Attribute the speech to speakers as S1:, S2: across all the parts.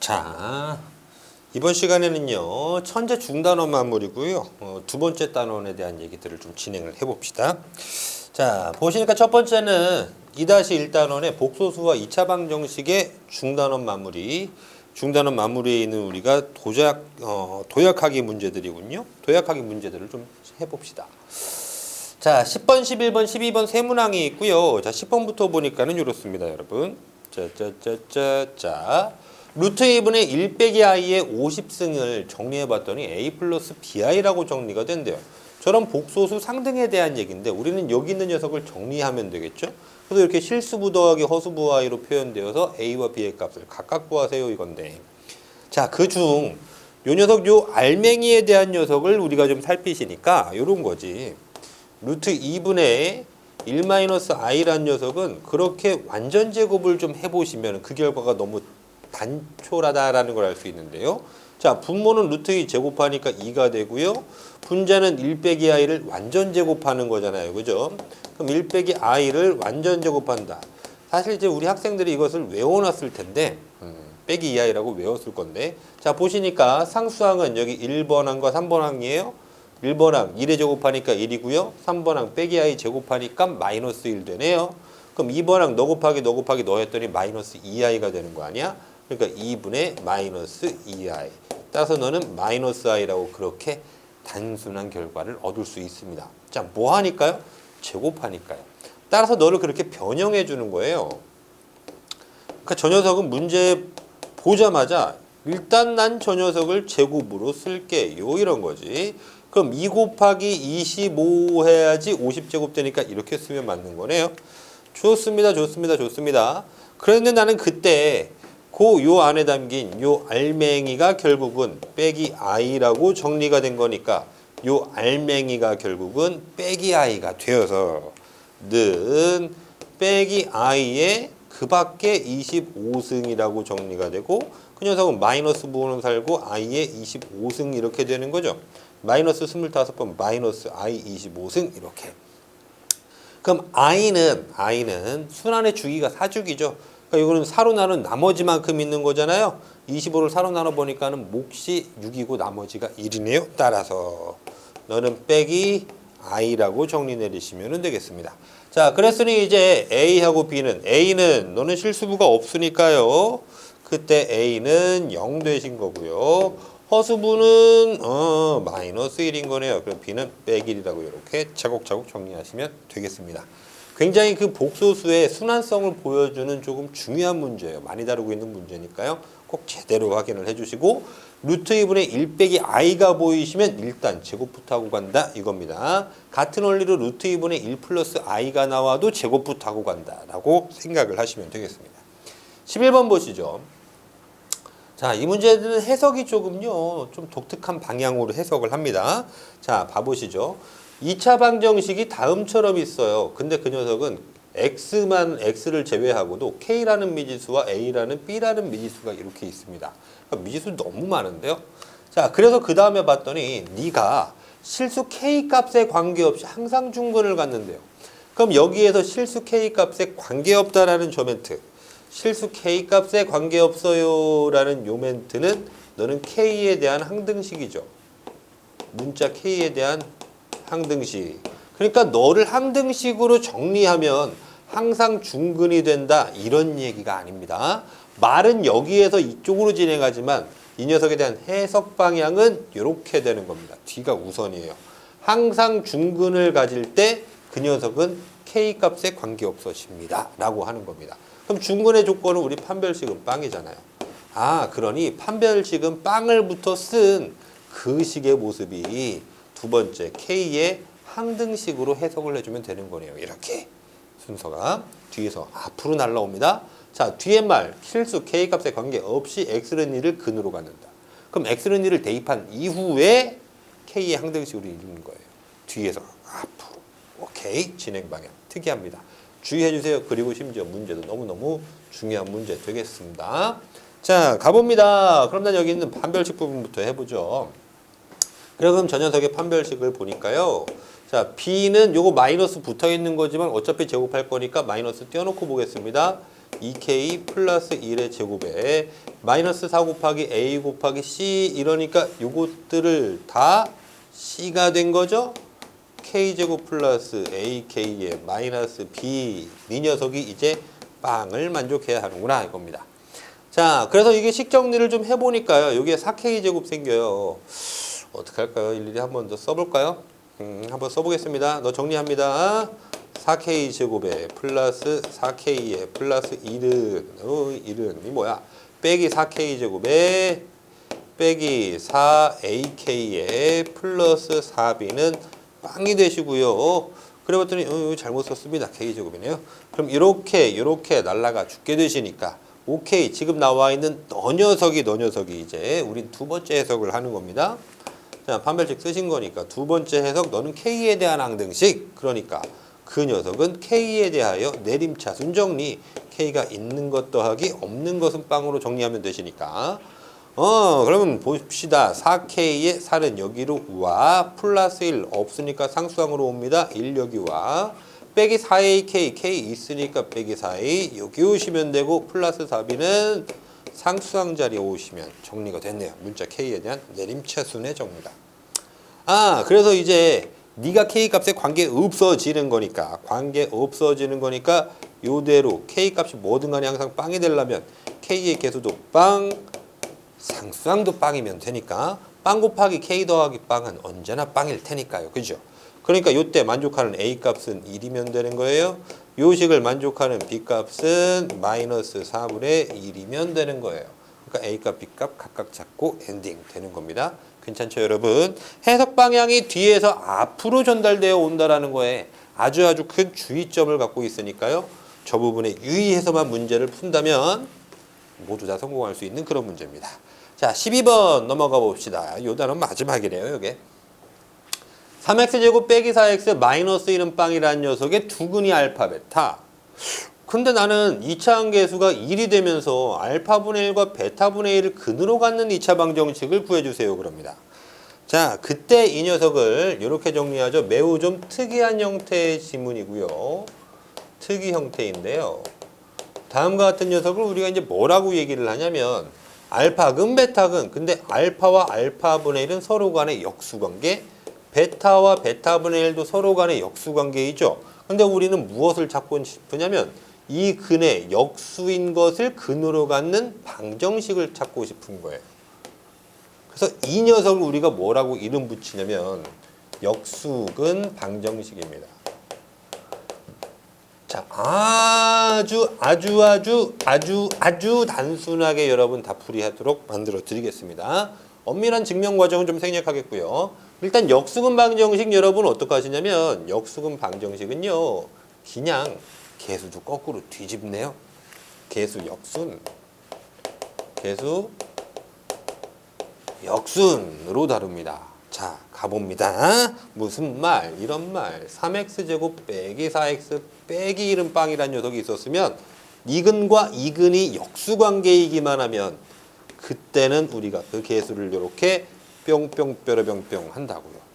S1: 자, 이번 시간에는요, 천재 중단원 만물이고요. 두 번째 단원에 대한 얘기들을 좀 진행을 해봅시다. 자, 보시니까 첫 번째는 2-1단원의 복소수와 2차 방정식의 중단원 마무리. 중단원 마무리에 있는 우리가 도약하기 문제들이군요. 도약하기 문제들을 좀 해봅시다. 자, 10번, 11번, 12번 세 문항이 있고요. 자, 10번부터 보니까는 이렇습니다, 여러분. 자. 루트 2분의 1 빼기 i의 50승을 정리해봤더니 a 플러스 bi라고 정리가 된대요. 저런 복소수 상등에 대한 얘기인데 우리는 여기 있는 녀석을 정리하면 되겠죠. 그래서 이렇게 실수부 더하기 허수부 i로 표현되어서 a와 b의 값을 각각 구하세요 이건데, 자, 그중 요 녀석 요 알맹이에 대한 녀석을 우리가 좀 살피시니까 요런 거지. 루트 2분의 1-i라는 녀석은 그렇게 완전 제곱을 좀 해보시면 그 결과가 너무 단촐하다라는 걸 알 수 있는데요. 자, 분모는 루트 2 제곱하니까 2가 되고요. 분자는 1 빼기 i를 완전 제곱하는 거잖아요. 그죠? 그럼 1 빼기 i를 완전 제곱한다. 사실 이제 우리 학생들이 이것을 외워놨을 텐데 빼기 2i라고 외웠을 건데, 자, 보시니까 상수항은 여기 1번항과 3번항이에요. 1번항 1에 제곱하니까 1이고요. 3번항 빼기 i 제곱하니까 마이너스 1 되네요. 그럼 2번항 너 곱하기 너 했더니 마이너스 2i가 되는 거 아니야? 그러니까 2분의 마이너스 2i. 따라서 너는 마이너스 i라고 그렇게 단순한 결과를 얻을 수 있습니다. 자, 뭐 하니까요? 제곱하니까요. 따라서 너를 그렇게 변형해 주는 거예요. 그러니까 저 녀석은 문제 보자마자 일단 난 저 녀석을 제곱으로 쓸게요. 이런 거지. 그럼 2 곱하기 25 해야지 50제곱 되니까 이렇게 쓰면 맞는 거네요. 좋습니다. 그런데 나는 그때 요 안에 담긴 요 알맹이가 결국은 빼기 i라고 정리가 된 거니까 요 알맹이가 결국은 빼기 i가 되어서 는 빼기 i의 그 밖에 25승이라고 정리가 되고, 그 녀석은 마이너스 부호는 살고 i의 25승 이렇게 되는 거죠. 마이너스 25번 마이너스 i 25승 이렇게. 그럼 i는 순환의 주기가 4주기죠. 그러니까 이거는 4로 나눈 나머지만큼 있는 거잖아요. 25를 4로 나눠 보니까는 몫이 6이고 나머지가 1이네요. 따라서 너는 빼기 i라고 정리 내리시면 되겠습니다. 자, 그랬으니 이제 a하고 a는 너는 실수부가 없으니까요. 그때 a는 0 되신 거고요. 허수부는 마이너스 1인 거네요. 그럼 b는 빼기 1이라고 이렇게 차곡차곡 정리하시면 되겠습니다. 굉장히 그 복소수의 순환성을 보여주는 조금 중요한 문제예요. 많이 다루고 있는 문제니까요. 꼭 제대로 확인을 해주시고, 루트 2분의 1 빼기 i가 보이시면 일단 제곱부터 하고 간다 이겁니다. 같은 원리로 루트 2분의 1 플러스 i가 나와도 제곱부터 하고 간다라고 생각을 하시면 되겠습니다. 11번 보시죠. 자, 이 문제는 해석이 조금요, 좀 독특한 방향으로 해석을 합니다. 자, 봐보시죠. 2차 방정식이 다음처럼 있어요. 근데 그 녀석은 x를 제외하고도 k라는 미지수와 a라는 b라는 미지수가 이렇게 있습니다. 그러니까 미지수 너무 많은데요. 자, 그래서 그 다음에 봤더니 네가 실수 k 값에 관계없이 항상 중근을 갖는데요. 그럼 여기에서 실수 k 값에 관계없다라는 저 멘트, 실수 k 값에 관계없어요 라는 요 멘트는 너는 k에 대한 항등식이죠. 문자 k에 대한 항등식. 그러니까 너를 항등식으로 정리하면 항상 중근이 된다 이런 얘기가 아닙니다. 말은 여기에서 이쪽으로 진행하지만 이 녀석에 대한 해석 방향은 이렇게 되는 겁니다. 뒤가 우선이에요. 항상 중근을 가질 때 그 녀석은 K값에 관계없어집니다 라고 하는 겁니다. 그럼 중근의 조건은 우리 판별식은 빵이잖아요. 아, 그러니 판별식은 빵을부터 쓴 그 식의 모습이 두 번째 K의 항등식으로 해석을 해주면 되는 거네요. 이렇게 순서가 뒤에서 앞으로 날라옵니다. 자, 뒤에 말 실수 K값에 관계없이 X는 1을 근으로 갖는다. 그럼 X는 1을 대입한 이후에 K의 항등식으로 읽는 거예요. 뒤에서 앞으로. 오케이. 진행 방향 특이합니다. 주의해 주세요. 그리고 심지어 문제도 너무너무 중요한 문제 되겠습니다. 자, 가봅니다. 그럼 난 여기 있는 판별식 부분부터 해보죠. 그럼 저 녀석의 판별식을 보니까요. 자, b는 요거 마이너스 붙어 있는 거지만 어차피 제곱할 거니까 마이너스 띄워놓고 보겠습니다. 2K 플러스 1의 제곱에 마이너스 4 곱하기 A 곱하기 C 이러니까 요것들을 다 C가 된 거죠? K제곱 플러스 AK의 마이너스 B 이 녀석이 이제 빵을 만족해야 하는구나 이겁니다. 자, 그래서 이게 식 정리를 좀 해보니까요. 여기에 4K제곱 생겨요. 어떻게 할까요? 일일이 한 번 더 써볼까요? 한번 써보겠습니다. 너 정리합니다. 4K제곱에 플러스 4K에 플러스 1은 이 뭐야? 빼기 4K제곱에 빼기 4AK에 플러스 4B는 빵이 되시고요. 그래봤더니 잘못 썼습니다. K제곱이네요. 그럼 이렇게 날라가 죽게 되시니까 오케이. 지금 나와 있는 너 녀석이 이제 우린 두 번째 해석을 하는 겁니다. 자, 판별식 쓰신 거니까 두 번째 해석 너는 K에 대한 항등식. 그러니까 그 녀석은 K에 대하여 내림차순 정리. K가 있는 것 더하기 없는 것은 빵으로 정리하면 되시니까 그러면 봅시다. 4K의 4는 여기로 와. 플러스 1 없으니까 상수항으로 옵니다. 1 여기 와. 빼기 4AK K 있으니까 빼기 4A 여기 오시면 되고 플러스 4B는 상수항 자리에 오시면 정리가 됐네요. 문자 K에 대한 내림차순의 정리다. 그래서 이제 네가 K 값에 관계 없어지는 거니까 요대로 K 값이 뭐든 간에 항상 빵이 되려면 K의 개수도 빵, 상수항도 빵이면 되니까 빵 곱하기 K 더하기 빵은 언제나 빵일 테니까요. 그죠? 그러니까 요때 만족하는 A 값은 1이면 되는 거예요. 요 식을 만족하는 B 값은 마이너스 4분의 1이면 되는 거예요. 그러니까 A 값, B 값 각각 잡고 엔딩 되는 겁니다. 괜찮죠, 여러분? 해석 방향이 뒤에서 앞으로 전달되어 온다라는 거에 아주 큰 주의점을 갖고 있으니까요. 저 부분에 유의해서만 문제를 푼다면 모두 다 성공할 수 있는 그런 문제입니다. 자, 12번 넘어가 봅시다. 요 단원 마지막이래요, 요게. 3x제곱 빼기 4x 마이너스 1은 빵이라는 녀석의 두근이 알파 베타. 근데 나는 2차 항계수가 1이 되면서 알파분의 1과 베타분의 1을 근으로 갖는 2차 방정식을 구해주세요. 그럽니다. 자, 그때 이 녀석을 이렇게 정리하죠. 매우 좀 특이한 형태의 지문이고요. 특이 형태인데요. 다음과 같은 녀석을 우리가 이제 뭐라고 얘기를 하냐면 알파근, 베타근. 근데 알파와 알파분의 1은 서로 간의 역수관계, 베타와 베타분의 1도 서로 간의 역수관계이죠. 근데 우리는 무엇을 찾고 싶으냐면 이 근의 역수인 것을 근으로 갖는 방정식을 찾고 싶은 거예요. 그래서 이 녀석을 우리가 뭐라고 이름 붙이냐면 역수근 방정식입니다. 자, 아주 단순하게 여러분 다 풀이하도록 만들어 드리겠습니다. 엄밀한 증명 과정은 좀 생략하겠고요. 일단 역수근 방정식 여러분 어떻게 하시냐면 역수근 방정식은요. 그냥 개수도 거꾸로 뒤집네요. 개수 역순으로 다룹니다. 자, 가봅니다. 무슨 말? 이런 말. 3x제곱 빼기 4x 빼기 1은 빵이라는 녀석이 있었으면 이근과 이근이 역수관계이기만 하면 그때는 우리가 그 개수를 이렇게 뿅뿅 한다고요.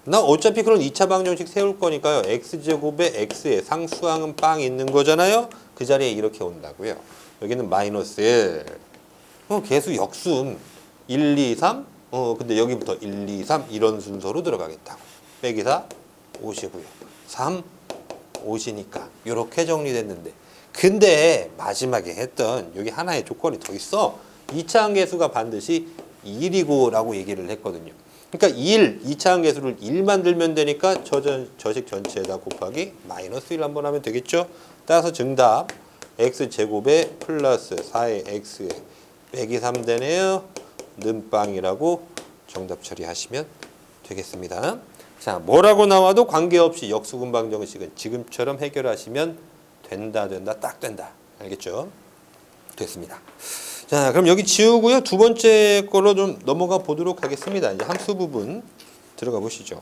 S1: 나 어차피 그런 2차 방정식 세울 거니까요. x제곱에 x의 상수항은 빵 있는 거잖아요. 그 자리에 이렇게 온다고요. 여기는 마이너스 1. 개수 역순 1, 2, 3. 근데 여기부터 1, 2, 3 이런 순서로 들어가겠다고. 빼기 4 5이고요. 3 5이니까 이렇게 정리됐는데 근데 마지막에 했던 여기 하나의 조건이 더 있어. 2차 항계수가 반드시 1이고 라고 얘기를 했거든요. 그러니까 2차 항계수를 1 만들면 되니까 저식 전체에다 곱하기 마이너스 1 한번 하면 되겠죠. 따라서 정답 x제곱에 플러스 4의 x에 빼기 3 되네요. 는 빵이라고 정답 처리하시면 되겠습니다. 자, 뭐라고 나와도 관계없이 역수근 방정식은 지금처럼 해결하시면 된다 딱 된다. 알겠죠? 됐습니다. 자, 그럼 여기 지우고요. 두 번째 거로 좀 넘어가 보도록 하겠습니다. 이제 함수 부분 들어가 보시죠.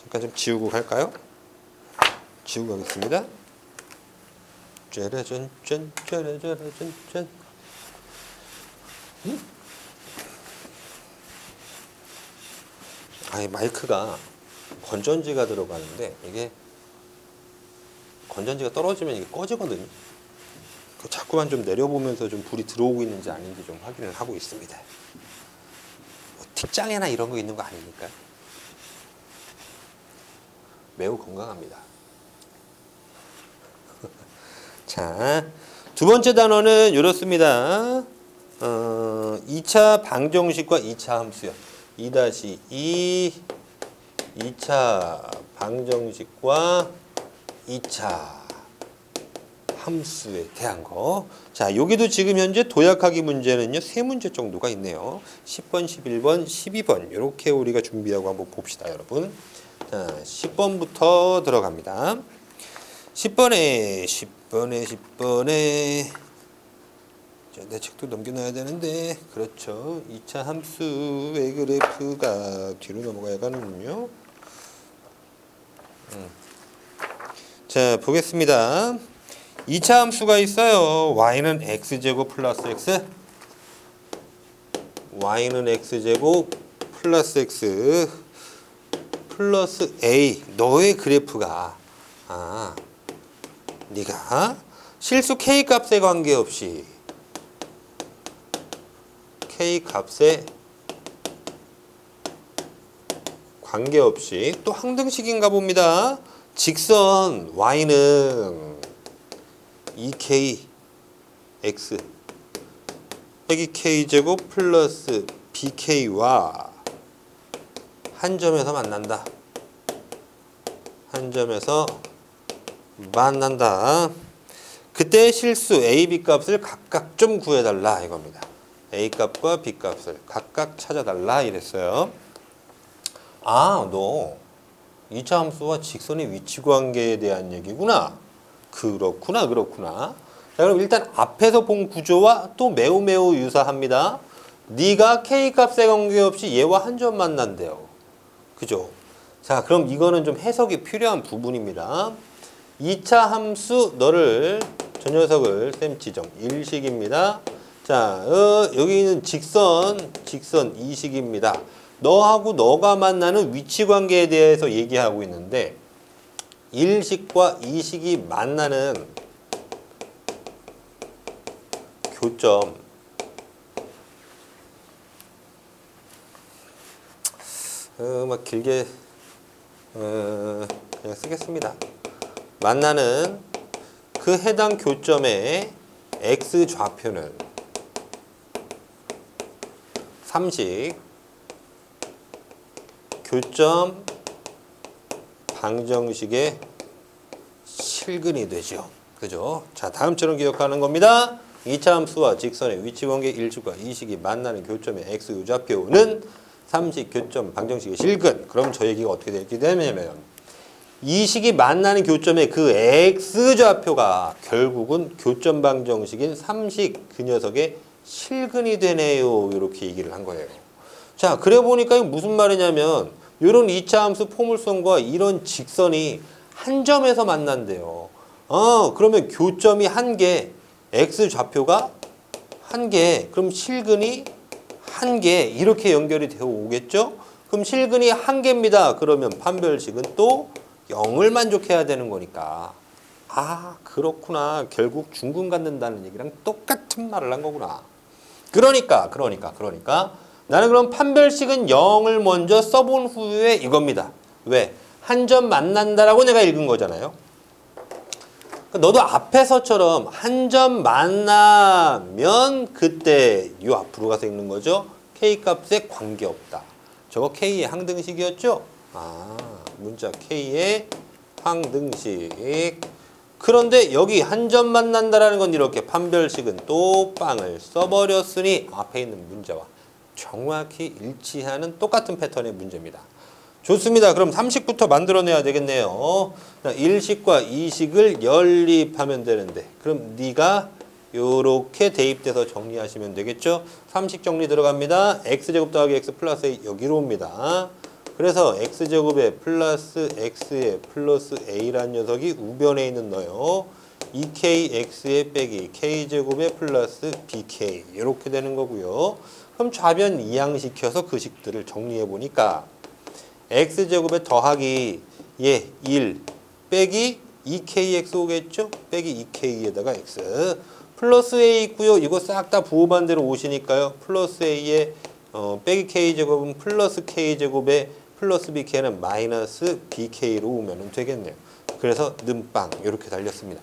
S1: 잠깐 좀 지우고 갈까요? 지우고 가겠습니다. 짜라잔 짠. 아니, 마이크가 건전지가 들어가는데 이게 건전지가 떨어지면 이게 꺼지거든요. 자꾸만 좀 내려보면서 좀 불이 들어오고 있는지 아닌지 좀 확인을 하고 있습니다. 뭐 틱장애나 이런 거 있는 거 아니니까. 매우 건강합니다. 자, 두 번째 단원은 이렇습니다. 2차 방정식과 2차 함수요. 2-2 2차 방정식과 2차 함수에 대한 거. 자, 여기도 지금 현재 도약하기 문제는요, 3문제 정도가 있네요. 10번, 11번, 12번. 이렇게 우리가 준비하고 한번 봅시다, 여러분. 자, 10번부터 들어갑니다. 10번에 자, 내 책도 넘겨놔야 되는데, 그렇죠. 2차 함수의 그래프가 뒤로 넘어가야 가는군요. 자, 보겠습니다. 2차 함수가 있어요. y는 x제곱 플러스 x, y는 x제곱 플러스 x 플러스 a. 너의 그래프가 네가 실수 k 값에 관계없이 k 값에 관계없이 또 항등식인가 봅니다. 직선 y는 2k x 빼기 k제곱 플러스 bk와 한 점에서 만난다. 한 점에서 만난다. 그때 실수 a, b 값을 각각 좀 구해달라 이겁니다. a 값과 b 값을 각각 찾아달라 이랬어요. 너 2차 함수와 직선의 위치 관계에 대한 얘기구나. 그렇구나. 자, 그럼 일단 앞에서 본 구조와 또 매우 유사합니다. 네가 k 값에 관계없이 얘와 한 점 만난대요. 그죠? 자, 그럼 이거는 좀 해석이 필요한 부분입니다. 2차 함수 너를 저 녀석을 쌤 지정 일식입니다. 자, 여기 있는 직선 이식입니다. 너하고 너가 만나는 위치 관계에 대해서 얘기하고 있는데 일식과 이식이 만나는 교점 막 길게 그냥 쓰겠습니다. 만나는 그 해당 교점의 x 좌표는 삼식 교점 방정식의 실근이 되죠. 그죠? 자, 다음처럼 기억하는 겁니다. 2차 함수와 직선의 위치 관계 일식과 이식이 만나는 교점의 x 좌표는 삼식 교점 방정식의 실근. 그럼 저 얘기가 어떻게 되냐면 이식이 만나는 교점의 그 x 좌표가 결국은 교점 방정식인 삼식 그 녀석의 실근이 되네요. 이렇게 얘기를 한 거예요. 자, 그래 보니까 이게 무슨 말이냐면 이런 2차 함수 포물선과 이런 직선이 한 점에서 만난대요. 그러면 교점이 한 개, x 좌표가 한 개, 그럼 실근이 한 개, 이렇게 연결이 되어 오겠죠? 그럼 실근이 한 개입니다. 그러면 판별식은 또 0을 만족해야 되는 거니까. 그렇구나. 결국 중근 갖는다는 얘기랑 똑같은 말을 한 거구나. 그러니까 나는 그럼 판별식은 0을 먼저 써본 후에 이겁니다. 왜? 한 점 만난다라고 내가 읽은 거잖아요. 너도 앞에서처럼 한 점 만나면 그때 요 앞으로 가서 읽는 거죠. k 값에 관계없다. 저거 k의 항등식이었죠? 문자 k의 항등식. 그런데 여기 한 점 만난다라는 건 이렇게 판별식은 또 빵을 써버렸으니 앞에 있는 문제와 정확히 일치하는 똑같은 패턴의 문제입니다. 좋습니다. 그럼 3식부터 만들어내야 되겠네요. 1식과 2식을 연립하면 되는데 그럼 네가 요렇게 대입돼서 정리하시면 되겠죠. 3식 정리 들어갑니다. x제곱 더하기 x 플러스 a 여기로 옵니다. 그래서 x제곱에 플러스 x에 플러스 a라는 녀석이 우변에 있는 너요. 2kx에 빼기 k제곱에 플러스 bk 이렇게 되는 거고요. 그럼 좌변 이항시켜서 그 식들을 정리해 보니까 x제곱에 더하기 1 빼기 2kx 오겠죠? 빼기 2k에다가 x 플러스 A 있고요. 이거 싹 다 부호반대로 오시니까요. 플러스 A에 빼기 K제곱은 플러스 K제곱에 플러스 BK는 마이너스 BK로 오면 되겠네요. 그래서 는빵 이렇게 달렸습니다.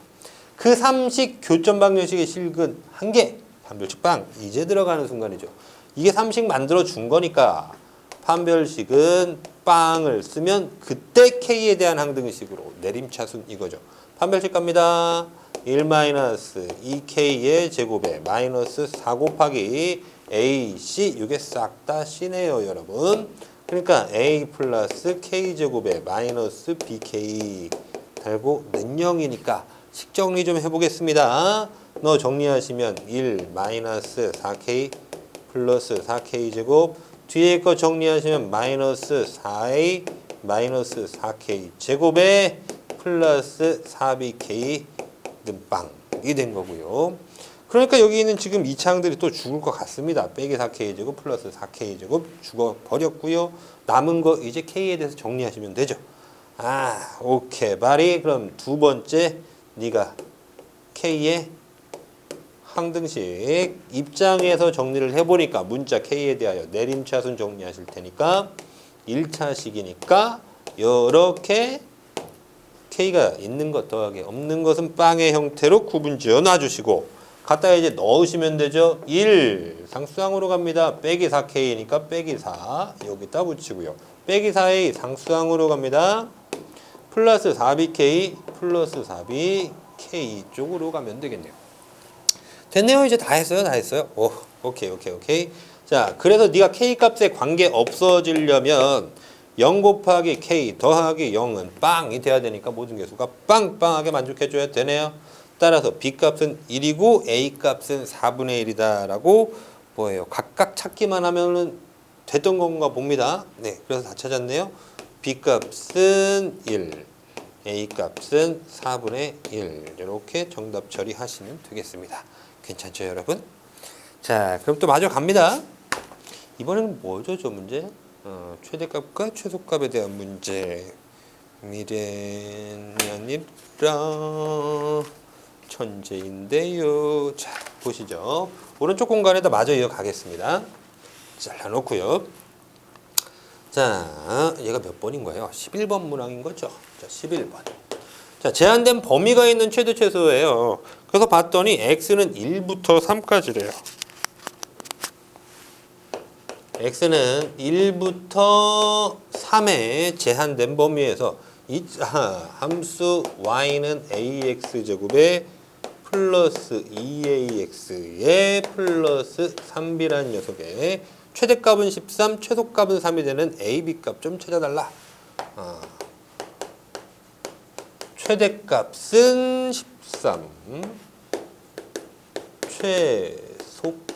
S1: 그 삼식 교점 방정식의 실근 한 개, 판별식 빵 이제 들어가는 순간이죠. 이게 삼식 만들어 준 거니까 판별식은 빵을 쓰면 그때 K에 대한 항등식으로 내림차순 이거죠. 판별식 갑니다. 1-2K의 제곱에 마이너스 4 곱하기 AC 이게 싹 다 C네요 여러분. 그러니까 A 플러스 K제곱에 마이너스 BK 달고 는 0이니까 식 정리 좀 해보겠습니다. 너 정리하시면 1 마이너스 4K 플러스 4K 제곱 뒤에 거 정리하시면 마이너스 4A 마이너스 4K 제곱에 플러스 4BK 는빵이 된 거고요. 그러니까 여기 있는 지금 이 차항들이 또 죽을 것 같습니다. 빼기 4K 제곱 플러스 4K 제곱 죽어버렸고요. 남은 거 이제 K에 대해서 정리하시면 되죠. 아, 오케이. 바리 그럼 두 번째 네가 K의 항등식 입장에서 정리를 해보니까 문자 K에 대하여 내림차순 정리하실 테니까 1차식이니까 이렇게 K가 있는 것 더하기 없는 것은 빵의 형태로 구분지어 놔주시고 갖다 이제 넣으시면 되죠. 1 상수항으로 갑니다. 빼기 4K니까 빼기 4 여기다 붙이고요. 빼기 4A 상수항으로 갑니다. 플러스 4BK 플러스 4BK 쪽으로 가면 되겠네요. 됐네요. 이제 다 했어요. 다 했어요. 오, 오케이. 자, 그래서 네가 K 값에 관계 없어지려면 0 곱하기 K 더하기 0은 빵이 돼야 되니까 모든 개수가 빵빵하게 만족해줘야 되네요. 따라서 B 값은 1이고 A 값은 4분의 1이다 라고 뭐예요? 각각 찾기만 하면은 됐던 건가 봅니다. 네, 그래서 다 찾았네요. B 값은 1, A 값은 4분의 1 이렇게 정답 처리하시면 되겠습니다. 괜찮죠 여러분? 자, 그럼 또 마저 갑니다. 이번에는 뭐죠 저 문제? 최대값과 최소값에 대한 문제. 미래년이라 천재인데요. 자, 보시죠. 오른쪽 공간에다 마저 이어가겠습니다. 잘라놓고요. 자, 얘가 몇 번인 거예요? 11번 문항인 거죠? 자, 11번. 자, 제한된 범위가 있는 최대 최소예요. 그래서 봤더니 x는 1부터 3까지래요. x는 1부터 3의 제한된 범위에서 이 함수 y는 ax제곱에 플러스 2ax에 플러스 3b라는 녀석에 최대값은 13, 최소값은 3이 되는 ab값 좀 찾아달라. 최대값은 13,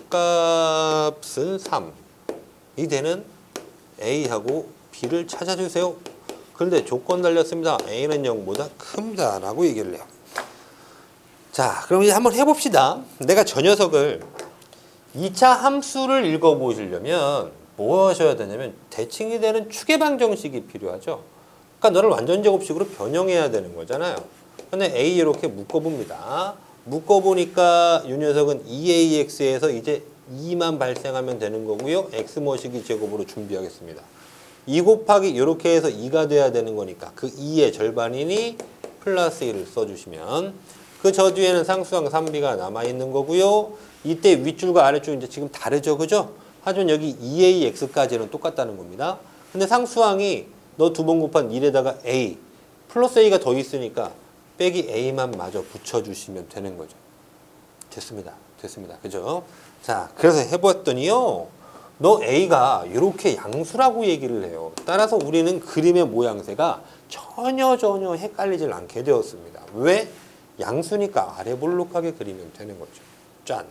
S1: 최소값은 3 이 되는 A하고 B를 찾아주세요. 그런데 조건 달렸습니다. A는 0보다 큽니다 라고 얘기를 해요. 자, 그럼 이제 한번 해봅시다. 내가 저 녀석을 2차 함수를 읽어보시려면 뭐 하셔야 되냐면 대칭이 되는 추계방정식이 필요하죠. 그러니까 너를 완전제곱식으로 변형해야 되는 거잖아요. 근데 A 이렇게 묶어봅니다. 묶어보니까 이 녀석은 2AX에서 이제 2만 발생하면 되는 거고요. X모시기 제곱으로 준비하겠습니다. 2 곱하기 이렇게 해서 2가 돼야 되는 거니까 그 2의 절반이니 플러스 1을 써주시면 그 저 뒤에는 상수항 3b가 남아있는 거고요. 이때 윗줄과 아랫줄 이제 지금 다르죠. 그죠? 하지만 여기 2AX까지는 똑같다는 겁니다. 근데 상수항이 너 두 번 곱한 1에다가 A 플러스 A가 더 있으니까 빼기 A만 마저 붙여주시면 되는 거죠. 됐습니다. 그죠? 자, 그래서 해봤더니요. 너 A가 이렇게 양수라고 얘기를 해요. 따라서 우리는 그림의 모양새가 전혀 헷갈리질 않게 되었습니다. 왜? 양수니까 아래 볼록하게 그리면 되는 거죠. 짠.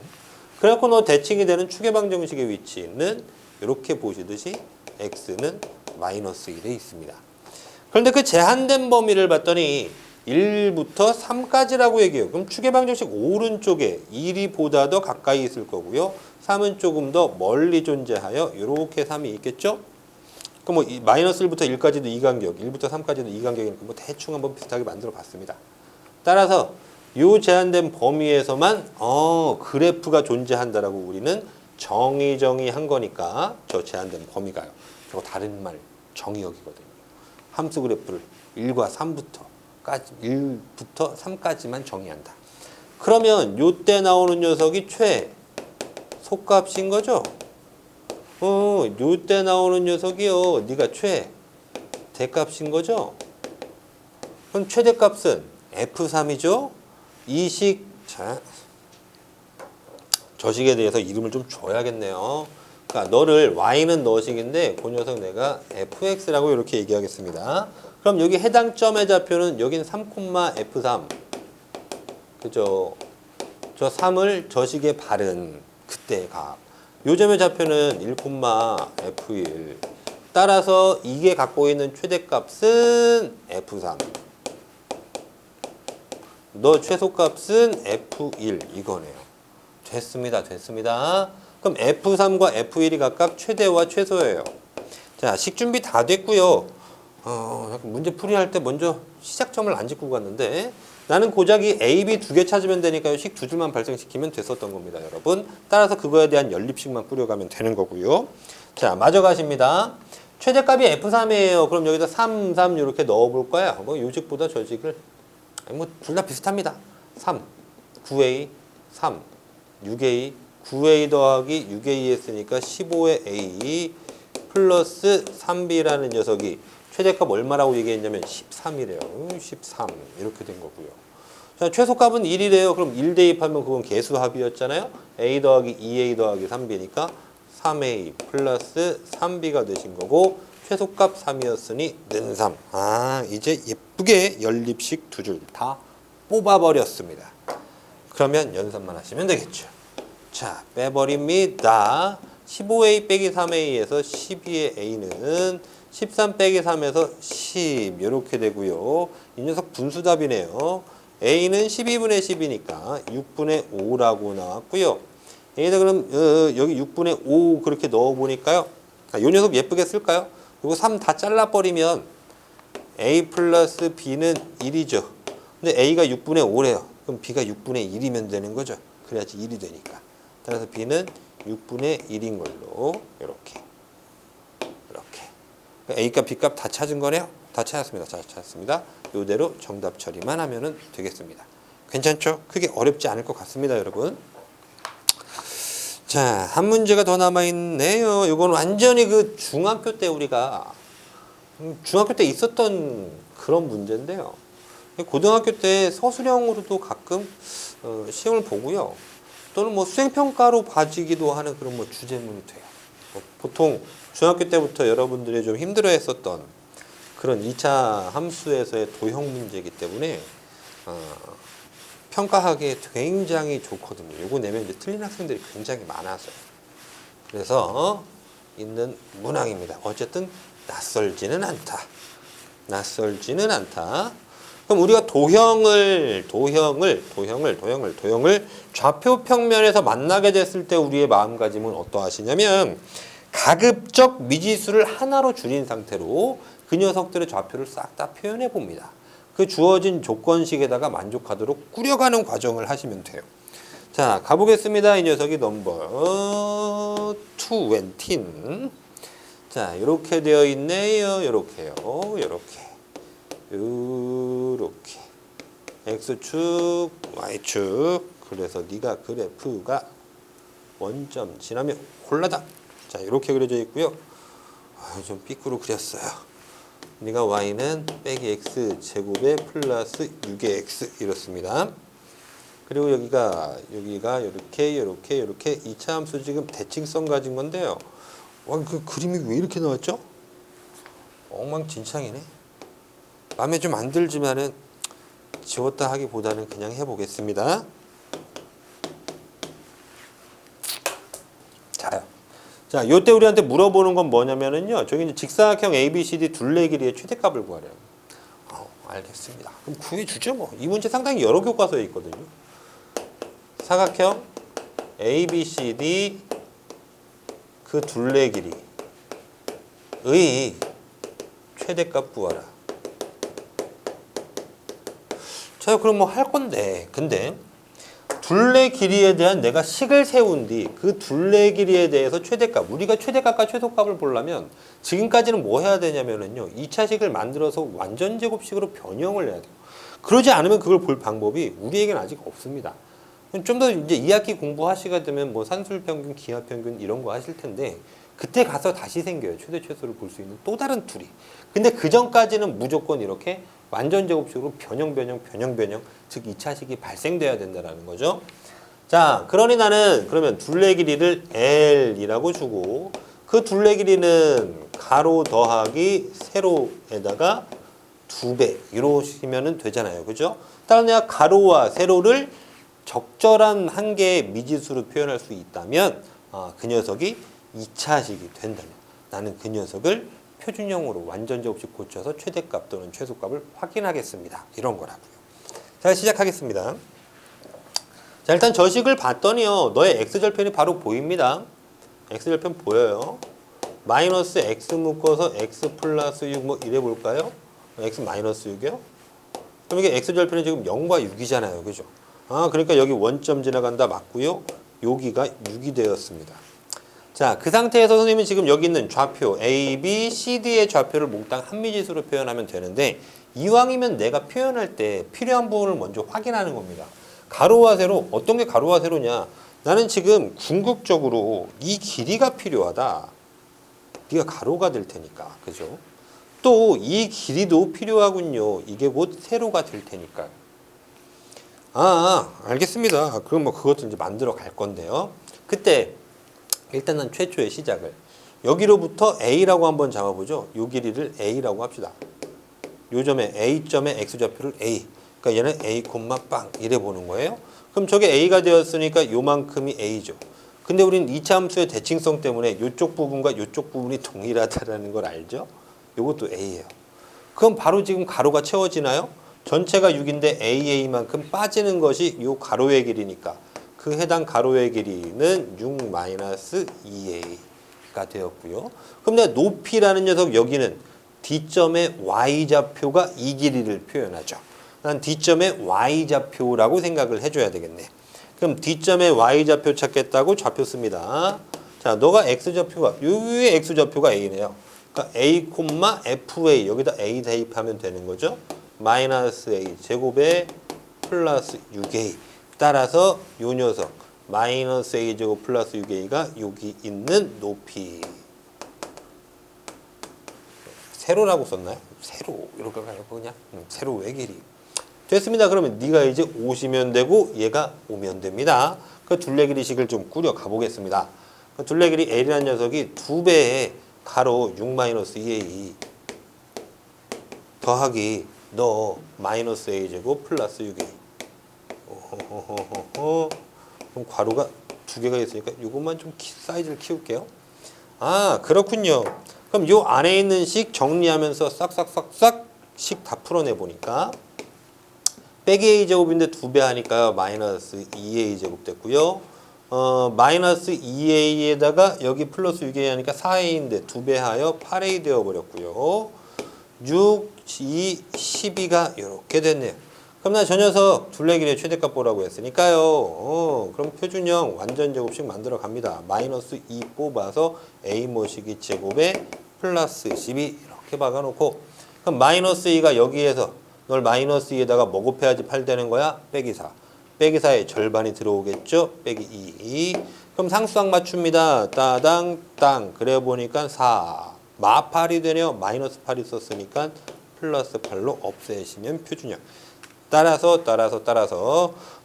S1: 그래갖고 너 대칭이 되는 추계방정식의 위치는 이렇게 보시듯이 x는 마이너스 1에 있습니다. 그런데 그 제한된 범위를 봤더니 1부터 3까지라고 얘기해요. 그럼 추계방정식 오른쪽에 1이 보다 더 가까이 있을 거고요. 3은 조금 더 멀리 존재하여 이렇게 3이 있겠죠? 그럼 뭐 마이너스 1부터 1까지도 이간격, 1부터 3까지도 이간격이니까 뭐 대충 한번 비슷하게 만들어 봤습니다. 따라서 요 제한된 범위에서만 그래프가 존재한다라고 우리는 정의한 거니까 저 제한된 범위가요. 저거 다른 말 정의역이거든요. 함수 그래프를 1과 1부터 3까지만 정의한다. 그러면 요때 나오는 녀석이 최소값인 거죠? 요때 나오는 녀석이요. 네가 최대값인 거죠? 그럼 최대값은 F3이죠? 이식, 자, 저식에 대해서 이름을 좀 줘야겠네요. 그러니까 너를 y는 너식인데 그 녀석 내가 fx라고 이렇게 얘기하겠습니다. 그럼 여기 해당 점의 좌표는 여긴 3,f3. 그죠? 저 3을 저식에 바른 그때의 값. 요 점의 좌표는 1,f1. 따라서 이게 갖고 있는 최대값은 f3. 너 최소값은 f1 이거네요. 됐습니다. 그럼 f3과 f1이 각각 최대와 최소예요. 자, 식 준비 다 됐고요. 문제 풀이할 때 먼저 시작점을 안 짚고 갔는데 나는 고작이 A, B 두 개 찾으면 되니까요. 식 두 줄만 발생시키면 됐었던 겁니다, 여러분. 따라서 그거에 대한 연립식만 뿌려가면 되는 거고요. 자, 마저 가십니다. 최대값이 F3이에요. 그럼 여기다 3, 3 이렇게 넣어볼 거야. 뭐 요식보다 저식을 뭐 둘 다 비슷합니다. 3, 9A, 3, 6A, 9A 더하기 6A 했으니까 15의 A 플러스 3B라는 녀석이 최대값 얼마라고 얘기했냐면 13이래요. 13 이렇게 된 거고요. 자, 최소값은 1이래요. 그럼 1 대입하면 그건 개수합이었잖아요. A 더하기 2A 더하기 3B니까 3A 플러스 3B가 되신 거고 최소값 3이었으니 는 3. 아, 이제 예쁘게 연립식 두 줄 다 뽑아버렸습니다. 그러면 연산만 하시면 되겠죠. 자, 빼버립니다. 15A 빼기 3A에서 12의 A는 13 빼기 3에서 10 이렇게 되고요. 이 녀석 분수답이네요. A는 12분의 10이니까 6분의 5라고 나왔고요. A다 그럼 여기 6분의 5 그렇게 넣어보니까요. 이 녀석 예쁘게 쓸까요? 이거 3 다 잘라버리면 A 플러스 B는 1이죠. 근데 A가 6분의 5래요. 그럼 B가 6분의 1이면 되는 거죠. 그래야지 1이 되니까. 따라서 B는 6분의 1인 걸로 이렇게. A값, B값 다 찾은 거네요. 다 찾았습니다. 다 찾았습니다. 이대로 정답 처리만 하면 되겠습니다. 괜찮죠? 크게 어렵지 않을 것 같습니다, 여러분. 자, 한 문제가 더 남아있네요. 이건 완전히 그 중학교 때 우리가 중학교 때 있었던 그런 문제인데요. 고등학교 때 서술형으로도 가끔 시험을 보고요. 또는 뭐 수행평가로 봐지기도 하는 그런 뭐 주제문이 돼요. 보통 중학교 때부터 여러분들이 좀 힘들어했었던 그런 2차 함수에서의 도형 문제이기 때문에 평가하기에 굉장히 좋거든요. 요거 내면 이제 틀린 학생들이 굉장히 많아서요. 그래서 있는 문항입니다. 어쨌든 낯설지는 않다. 그럼 우리가 도형을 좌표 평면에서 만나게 됐을 때 우리의 마음가짐은 어떠하시냐면 가급적 미지수를 하나로 줄인 상태로 그 녀석들의 좌표를 싹 다 표현해 봅니다. 그 주어진 조건식에다가 만족하도록 꾸려가는 과정을 하시면 돼요. 자, 가보겠습니다. 이 녀석이 넘버 20. 자, 이렇게 되어 있네요. 이렇게요. 이렇게. X축, Y축. 그래서 네가 그래프가 원점 지나면 곤란하다. 자, 이렇게 그려져 있고요. 좀 삐꾸로 그렸어요. 네가 Y는 빼기 X 제곱에 플러스 6의 X 이렇습니다. 그리고 여기가 이렇게 2차 함수 지금 대칭성 가진 건데요. 그 그림이 왜 이렇게 나왔죠? 엉망진창이네. 마음에 좀 안 들지만은 지웠다 하기보다는 그냥 해보겠습니다. 자, 요때 우리한테 물어보는 건 뭐냐면은요. 저기 이제 직사각형 ABCD 둘레 길이의 최대값을 구하래요. 알겠습니다. 그럼 구해주죠 뭐. 이 문제 상당히 여러 교과서에 있거든요. 사각형 ABCD 그 둘레 길이의 최대값 구하라. 자, 그럼 뭐 할 건데, 근데 둘레 길이에 대한 내가 식을 세운 뒤 그 둘레 길이에 대해서 최대값, 우리가 최대값과 최소값을 보려면 지금까지는 뭐 해야 되냐면은요, 2차식을 만들어서 완전 제곱식으로 변형을 해야 돼요. 그러지 않으면 그걸 볼 방법이 우리에게는 아직 없습니다. 좀 더 이제 2학기 공부하시게 되면 뭐 산술평균, 기하평균 이런 거 하실 텐데 그때 가서 다시 생겨요. 최대 최소를 볼 수 있는 또 다른 툴이. 근데 그 전까지는 무조건 이렇게 완전 제곱식으로 변형, 즉 2차식이 발생돼야 된다는 거죠. 자, 그러니 나는 그러면 둘레 길이를 L이라고 주고 그 둘레 길이는 가로 더하기 세로에다가 2배 이러시면 되잖아요. 그죠? 따라서 내가 가로와 세로를 적절한 한 개의 미지수로 표현할 수 있다면 그 녀석이 2차식이 된다면 나는 그 녀석을 표준형으로 완전 제곱식 고쳐서 최대값 또는 최소값을 확인하겠습니다. 이런 거라고요. 자, 시작하겠습니다. 자, 일단 저 식을 봤더니요. 너의 x절편이 바로 보입니다. x절편 보여요. 마이너스 x 묶어서 x 플러스 6 뭐 이래 볼까요? x 마이너스 6이요? 그럼 이게 x절편이 지금 0과 6이잖아요. 그죠? 그러니까 여기 원점 지나간다 맞고요. 여기가 6이 되었습니다. 자, 그 상태에서 선생님은 지금 여기 있는 좌표 A, B, C, D의 좌표를 몽땅 한미지수로 표현하면 되는데 이왕이면 내가 표현할 때 필요한 부분을 먼저 확인하는 겁니다. 가로와 세로, 어떤 게 가로와 세로냐? 나는 지금 궁극적으로 이 길이가 필요하다. 네가 가로가 될 테니까. 그죠? 또 이 길이도 필요하군요. 이게 곧 세로가 될 테니까요. 알겠습니다. 그럼 뭐 그것도 이제 만들어 갈 건데요. 그때 일단은 최초의 시작을 여기로부터 A라고 한번 잡아보죠. 요 길이를 A라고 합시다. 요 점에 A점의 X좌표를 A. 그러니까 얘는 A, 빵 이래 보는 거예요. 그럼 저게 A가 되었으니까 요만큼이 A죠. 근데 우리는 2차 함수의 대칭성 때문에 요쪽 부분과 요쪽 부분이 동일하다는 걸 알죠? 요것도 A예요. 그럼 바로 지금 가로가 채워지나요? 전체가 6인데 AA만큼 빠지는 것이 요 가로의 길이니까 그 해당 가로의 길이는 6-2a가 되었고요. 그럼 내가 높이라는 녀석 여기는 D점의 y좌표가 이 길이를 표현하죠. 난 D점의 y좌표라고 생각을 해줘야 되겠네. 그럼 D점의 y좌표 찾겠다고 좌표 씁니다. 자, 너가 x좌표가 여기에 x좌표가 a네요. 그러니까 a, fa 여기다 a 대입하면 되는 거죠. 마이너스 a 제곱에 플러스 6a. 따라서 요 녀석 마이너스 a제곱 플러스 6a가 여기 있는 높이. 세로라고 썼나요? 세로 이렇게 가요 그냥 세로의 길이. 됐습니다. 그러면 네가 이제 오시면 되고 얘가 오면 됩니다. 그 둘레 길이식을 좀 꾸려 가보겠습니다. 그 둘레 길이 L이라는 녀석이 2배의 가로 6-2a 더하기 너 마이너스 a제곱 플러스 6a. 그럼 괄호가 2개가 있으니까 이것만 좀 사이즈를 키울게요. 그렇군요. 그럼 요 안에 있는 식 정리하면서 싹싹싹싹 식 다 풀어내 보니까 빼기 a제곱인데 2배 하니까 마이너스 2a제곱 됐고요. 마이너스 2a에다가 여기 플러스 6a 하니까 4a인데 2배 하여 8a 되어버렸고요. 6, 2, 12가 이렇게 됐네요. 그럼 나 저 녀석 둘레 길이의 최대값 보라고 했으니까요. 그럼 표준형 완전 제곱식 만들어 갑니다. 마이너스 2 뽑아서 a 모시기 제곱에 플러스 12 이렇게 박아놓고 그럼 마이너스 2가 여기에서 널 마이너스 2에다가 뭐 곱해야지 8 되는 거야? 빼기 4. 빼기 4의 절반이 들어오겠죠? 빼기 2. 그럼 상수항 맞춥니다. 따당 땅. 그래 보니까 4. 마 8이 되네요. 마이너스 8이 썼으니까 플러스 8로 없애시면 표준형. 따라서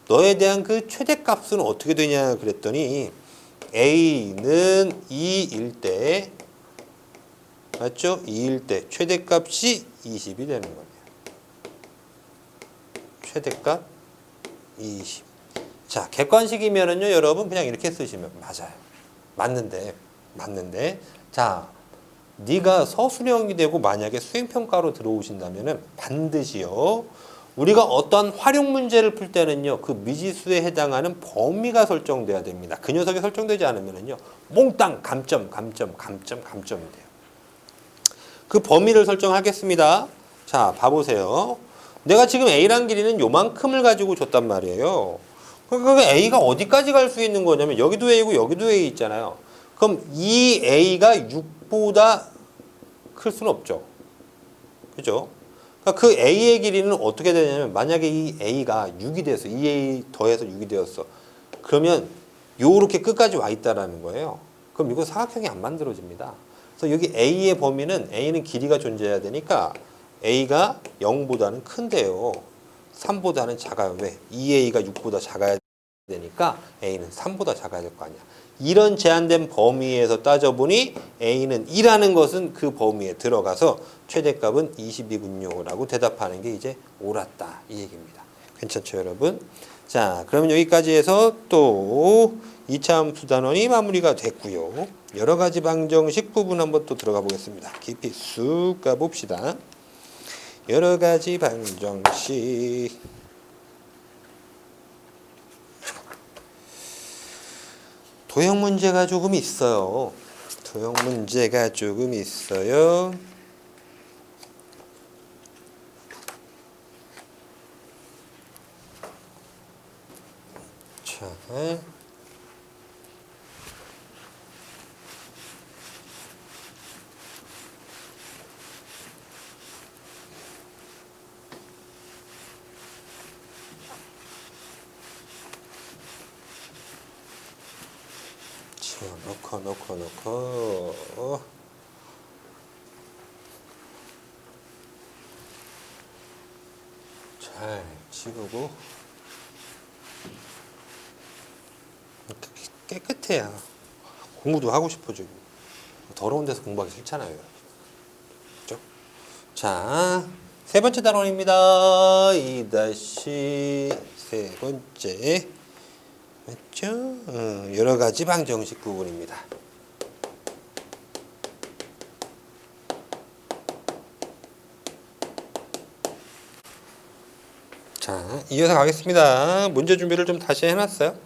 S1: 너에 대한 그 최대값은 어떻게 되냐 그랬더니 A는 2일 때 맞죠? 2일 때 최대값이 20이 되는 거예요. 최대값 20. 자, 객관식이면은요, 여러분 그냥 이렇게 쓰시면 맞아요. 맞는데. 자, 네가 서술형이 되고 만약에 수행평가로 들어오신다면은 반드시요. 우리가 어떠한 활용 문제를 풀 때는요, 그 미지수에 해당하는 범위가 설정돼야 됩니다. 그 녀석이 설정되지 않으면은요, 몽땅 감점이 돼요. 그 범위를 설정하겠습니다. 자, 봐보세요. 내가 지금 A란 길이는 요만큼을 가지고 줬단 말이에요. 그러니까 A가 어디까지 갈 수 있는 거냐면 여기도 A고 여기도 A 있잖아요. 그럼 이 A가 6보다 클 수는 없죠. 그죠? 그러니까 그 A의 길이는 어떻게 되냐면 만약에 이 A가 6이 돼서 2A 더해서 6이 되었어. 그러면 요렇게 끝까지 와 있다라는 거예요. 그럼 이거 사각형이 안 만들어집니다. 그래서 여기 A의 범위는 A는 길이가 존재해야 되니까 A가 0보다는 큰데요. 3보다는 작아요. 왜? 2A가 6보다 작아야 되니까 A는 3보다 작아야 될 거 아니야. 이런 제한된 범위에서 따져보니 A는 2라는 것은 그 범위에 들어가서 최대값은 22군요 라고 대답하는 게 이제 옳았다 이 얘기입니다. 괜찮죠 여러분? 자 그러면 여기까지 해서 또 2차 함수 단원이 마무리가 됐고요. 여러 가지 방정식 부분 한번 또 들어가 보겠습니다. 깊이 쑥 가봅시다. 여러 가지 방정식 도형 문제가 조금 있어요. 도형 문제가 조금 있어요. 자, 넣고 잘 지우고 깨끗해야 공부도 하고 싶어지고 더러운 데서 공부하기 싫잖아요. 그렇죠? 자, 세 번째 단원입니다. 2-세 번째 맞죠? 여러 가지 방정식 부분입니다. 자, 이어서 가겠습니다. 문제 준비를 좀 다시 해놨어요.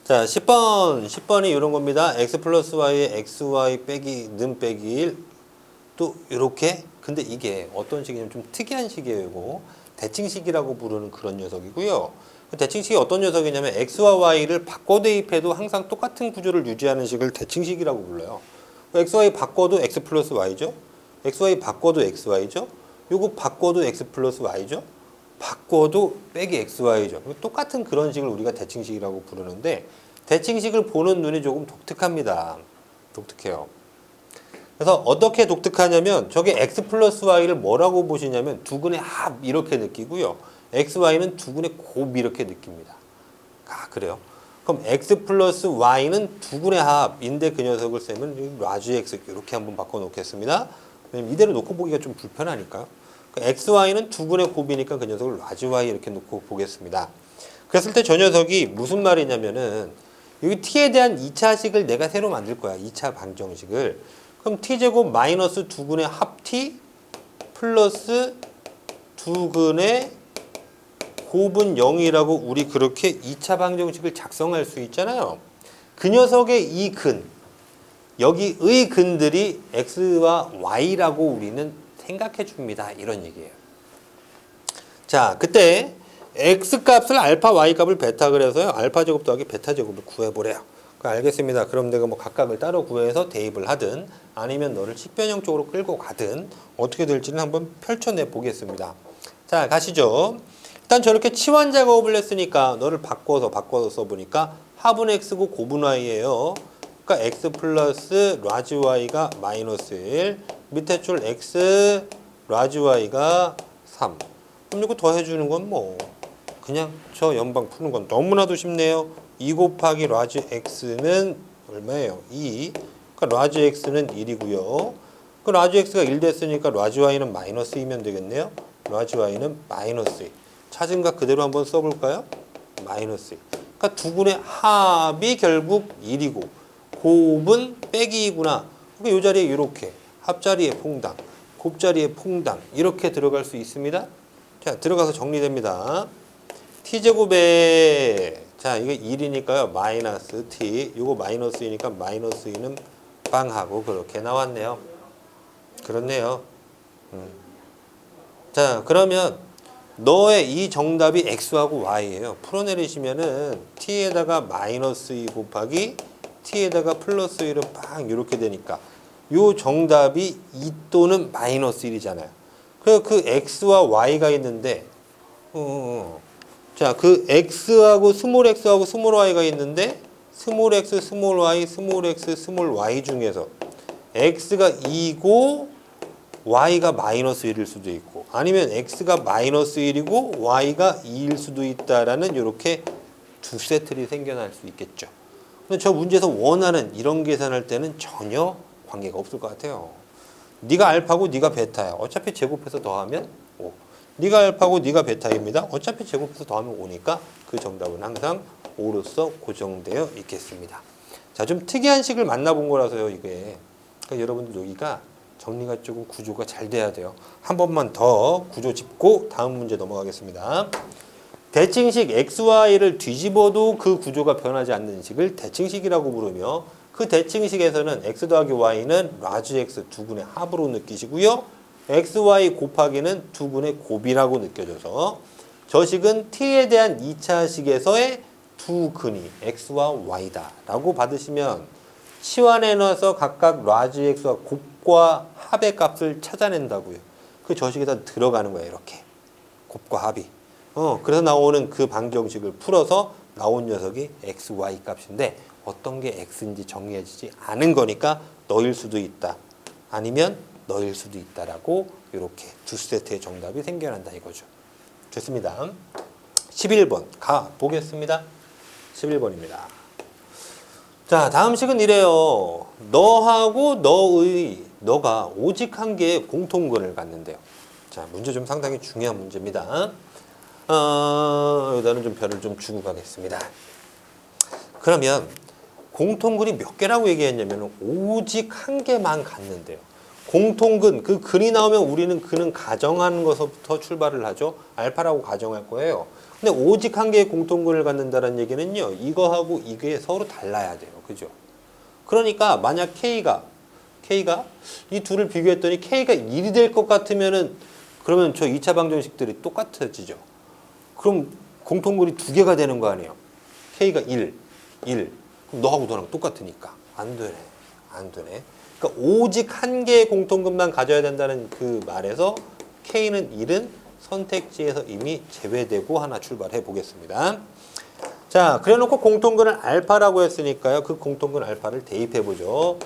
S1: 자, 10번이 이런 겁니다. x 플러스 y에 xy 빼기 는 빼기 1. 또 이렇게. 근데 이게 어떤 식이냐면 좀 특이한 식이에요. 이거. 대칭식이라고 부르는 그런 녀석이고요. 그 대칭식이 어떤 녀석이냐면 x와 y를 바꿔 대입해도 항상 똑같은 구조를 유지하는 식을 대칭식이라고 불러요. xy 바꿔도 x 플러스 y죠. xy 바꿔도 xy죠. 요거 바꿔도 x 플러스 y죠. 바꿔도 빼기 xy죠. 똑같은 그런 식을 우리가 대칭식이라고 부르는데 대칭식을 보는 눈이 조금 독특합니다. 독특해요. 그래서 어떻게 독특하냐면 저게 x 플러스 y를 뭐라고 보시냐면 두근의 합 이렇게 느끼고요. xy는 두근의 곱 이렇게 느낍니다. 아 그래요? 그럼 x 플러스 y는 두근의 합인데 그 녀석을 쓰면 라지 x 이렇게 한번 바꿔놓겠습니다. 왜냐면 이대로 놓고 보기가 좀 불편하니까요. xy는 두근의 곱이니까 그 녀석을 라지 y 이렇게 놓고 보겠습니다. 그랬을 때 저 녀석이 무슨 말이냐면은 여기 t에 대한 2차식을 내가 새로 만들 거야. 2차 방정식을. 그럼 t제곱 마이너스 두근의 합 t 플러스 두근의 곱은 0이라고 우리 그렇게 2차 방정식을 작성할 수 있잖아요. 그 녀석의 이 근, 여기의 근들이 x와 y라고 우리는 생각해 줍니다. 이런 얘기예요. 자, 그때 x 값을 알파, y 값을 베타 그래서요. 알파 제곱 더하기 베타 제곱을 구해보래요. 알겠습니다. 그럼 내가 뭐 각각을 따로 구해서 대입을 하든 아니면 너를 식변형 쪽으로 끌고 가든 어떻게 될지는 한번 펼쳐내 보겠습니다. 자, 가시죠. 일단 저렇게 치환 작업을 했으니까 너를 바꿔서 써보니까 합은 x고 곱은 y예요. 그러니까 x 플러스 라지 y가 마이너스 1 밑에 줄 x 라지 y가 3. 그럼 이거 더해주는 건 뭐 그냥 저 연방 푸는 건 너무나도 쉽네요. 2 곱하기 라지 x는 얼마예요? 2. 그러니까 라지 x는 1이고요. 그 라지 x가 1 됐으니까 라지 y는 마이너스 2면 되겠네요. 라지 y는 마이너스 2. 찾은 값 그대로 한번 써볼까요? 마이너스 2. 그러니까 두근의 합이 결국 1이고 곱은 빼기 2구나. 그러니까 이 자리에 이렇게 합자리에 퐁당, 곱자리에 퐁당 이렇게 들어갈 수 있습니다. 자, 들어가서 정리됩니다. t제곱에 자, 이게 1이니까요. 마이너스 t. 이거 마이너스 2니까 마이너스 2는 빵하고 그렇게 나왔네요. 그렇네요. 자, 그러면 너의 이 정답이 x하고 y예요. 풀어내리시면은 t에다가 마이너스 2 곱하기 t에다가 플러스 1은 빵 이렇게 되니까 요 정답이 2 또는 마이너스 1이잖아요. 그래서 그 x와 y가 있는데 자, 그 x하고 스몰 x하고 스몰 y가 있는데 스몰 x, 스몰 y, 스몰 x, 스몰 y 중에서 x가 2고 y가 마이너스 1일 수도 있고 아니면 x가 마이너스 1이고 y가 2일 수도 있다라는 이렇게 두 세트들이 생겨날 수 있겠죠. 근데 저 문제에서 원하는 이런 계산할 때는 전혀 관계가 없을 것 같아요. 네가 알파고 네가 베타야. 어차피 제곱해서 더하면 5. 네가 알파고 네가 베타입니다. 어차피 제곱해서 더하면 5니까 그 정답은 항상 5로서 고정되어 있겠습니다. 자, 좀 특이한 식을 만나본 거라서요, 이게. 그러니까 여러분들 여기가 정리가 조금 구조가 잘 돼야 돼요. 한 번만 더 구조 짚고 다음 문제 넘어가겠습니다. 대칭식 xy를 뒤집어도 그 구조가 변하지 않는 식을 대칭식이라고 부르며 그 대칭식에서는 x 더하기 y는 라지 x 두 근의 합으로 느끼시고요. xy 곱하기는 두 근의 곱이라고 느껴져서 저 식은 t에 대한 2차식에서의 두 근이 x와 y다 라고 받으시면 치환해놔서 각각 라지 x와 곱과 합의 값을 찾아낸다고요. 그 저식에 다 들어가는 거예요. 이렇게 곱과 합이. 그래서 나오는 그 방정식을 풀어서 나온 녀석이 x, y 값인데 어떤 게 x인지 정리해지지 않은 거니까 너일 수도 있다. 아니면 너일 수도 있다라고 이렇게 두 세트의 정답이 생겨난다 이거죠. 좋습니다. 11번 가 보겠습니다. 11번입니다. 자, 다음 식은 이래요. 너하고 너가 오직 한 개의 공통근을 갖는데요. 자, 문제 좀 상당히 중요한 문제입니다. 여기다는 좀 별을 좀 주고 가겠습니다. 그러면 공통근이 몇 개라고 얘기했냐면 오직 한 개만 갖는데요. 공통근, 그 근이 나오면 우리는 그는 가정하는 것부터 출발을 하죠. 알파라고 가정할 거예요. 근데 오직 한 개의 공통근을 갖는다는 얘기는요. 이거하고 이게 서로 달라야 돼요. 그죠? 그러니까 만약 K가 이 둘을 비교했더니 K가 1이 될 것 같으면은 그러면 저 2차 방정식들이 똑같아지죠. 그럼 공통근이 두 개가 되는 거 아니에요. K가 1. 그럼 너하고 너랑 똑같으니까. 안 되네. 그러니까 오직 한 개의 공통근만 가져야 된다는 그 말에서 K는 1은 선택지에서 이미 제외되고 하나 출발해 보겠습니다. 자, 그래 놓고 공통근을 알파라고 했으니까요. 그 공통근 알파를 대입해 보죠.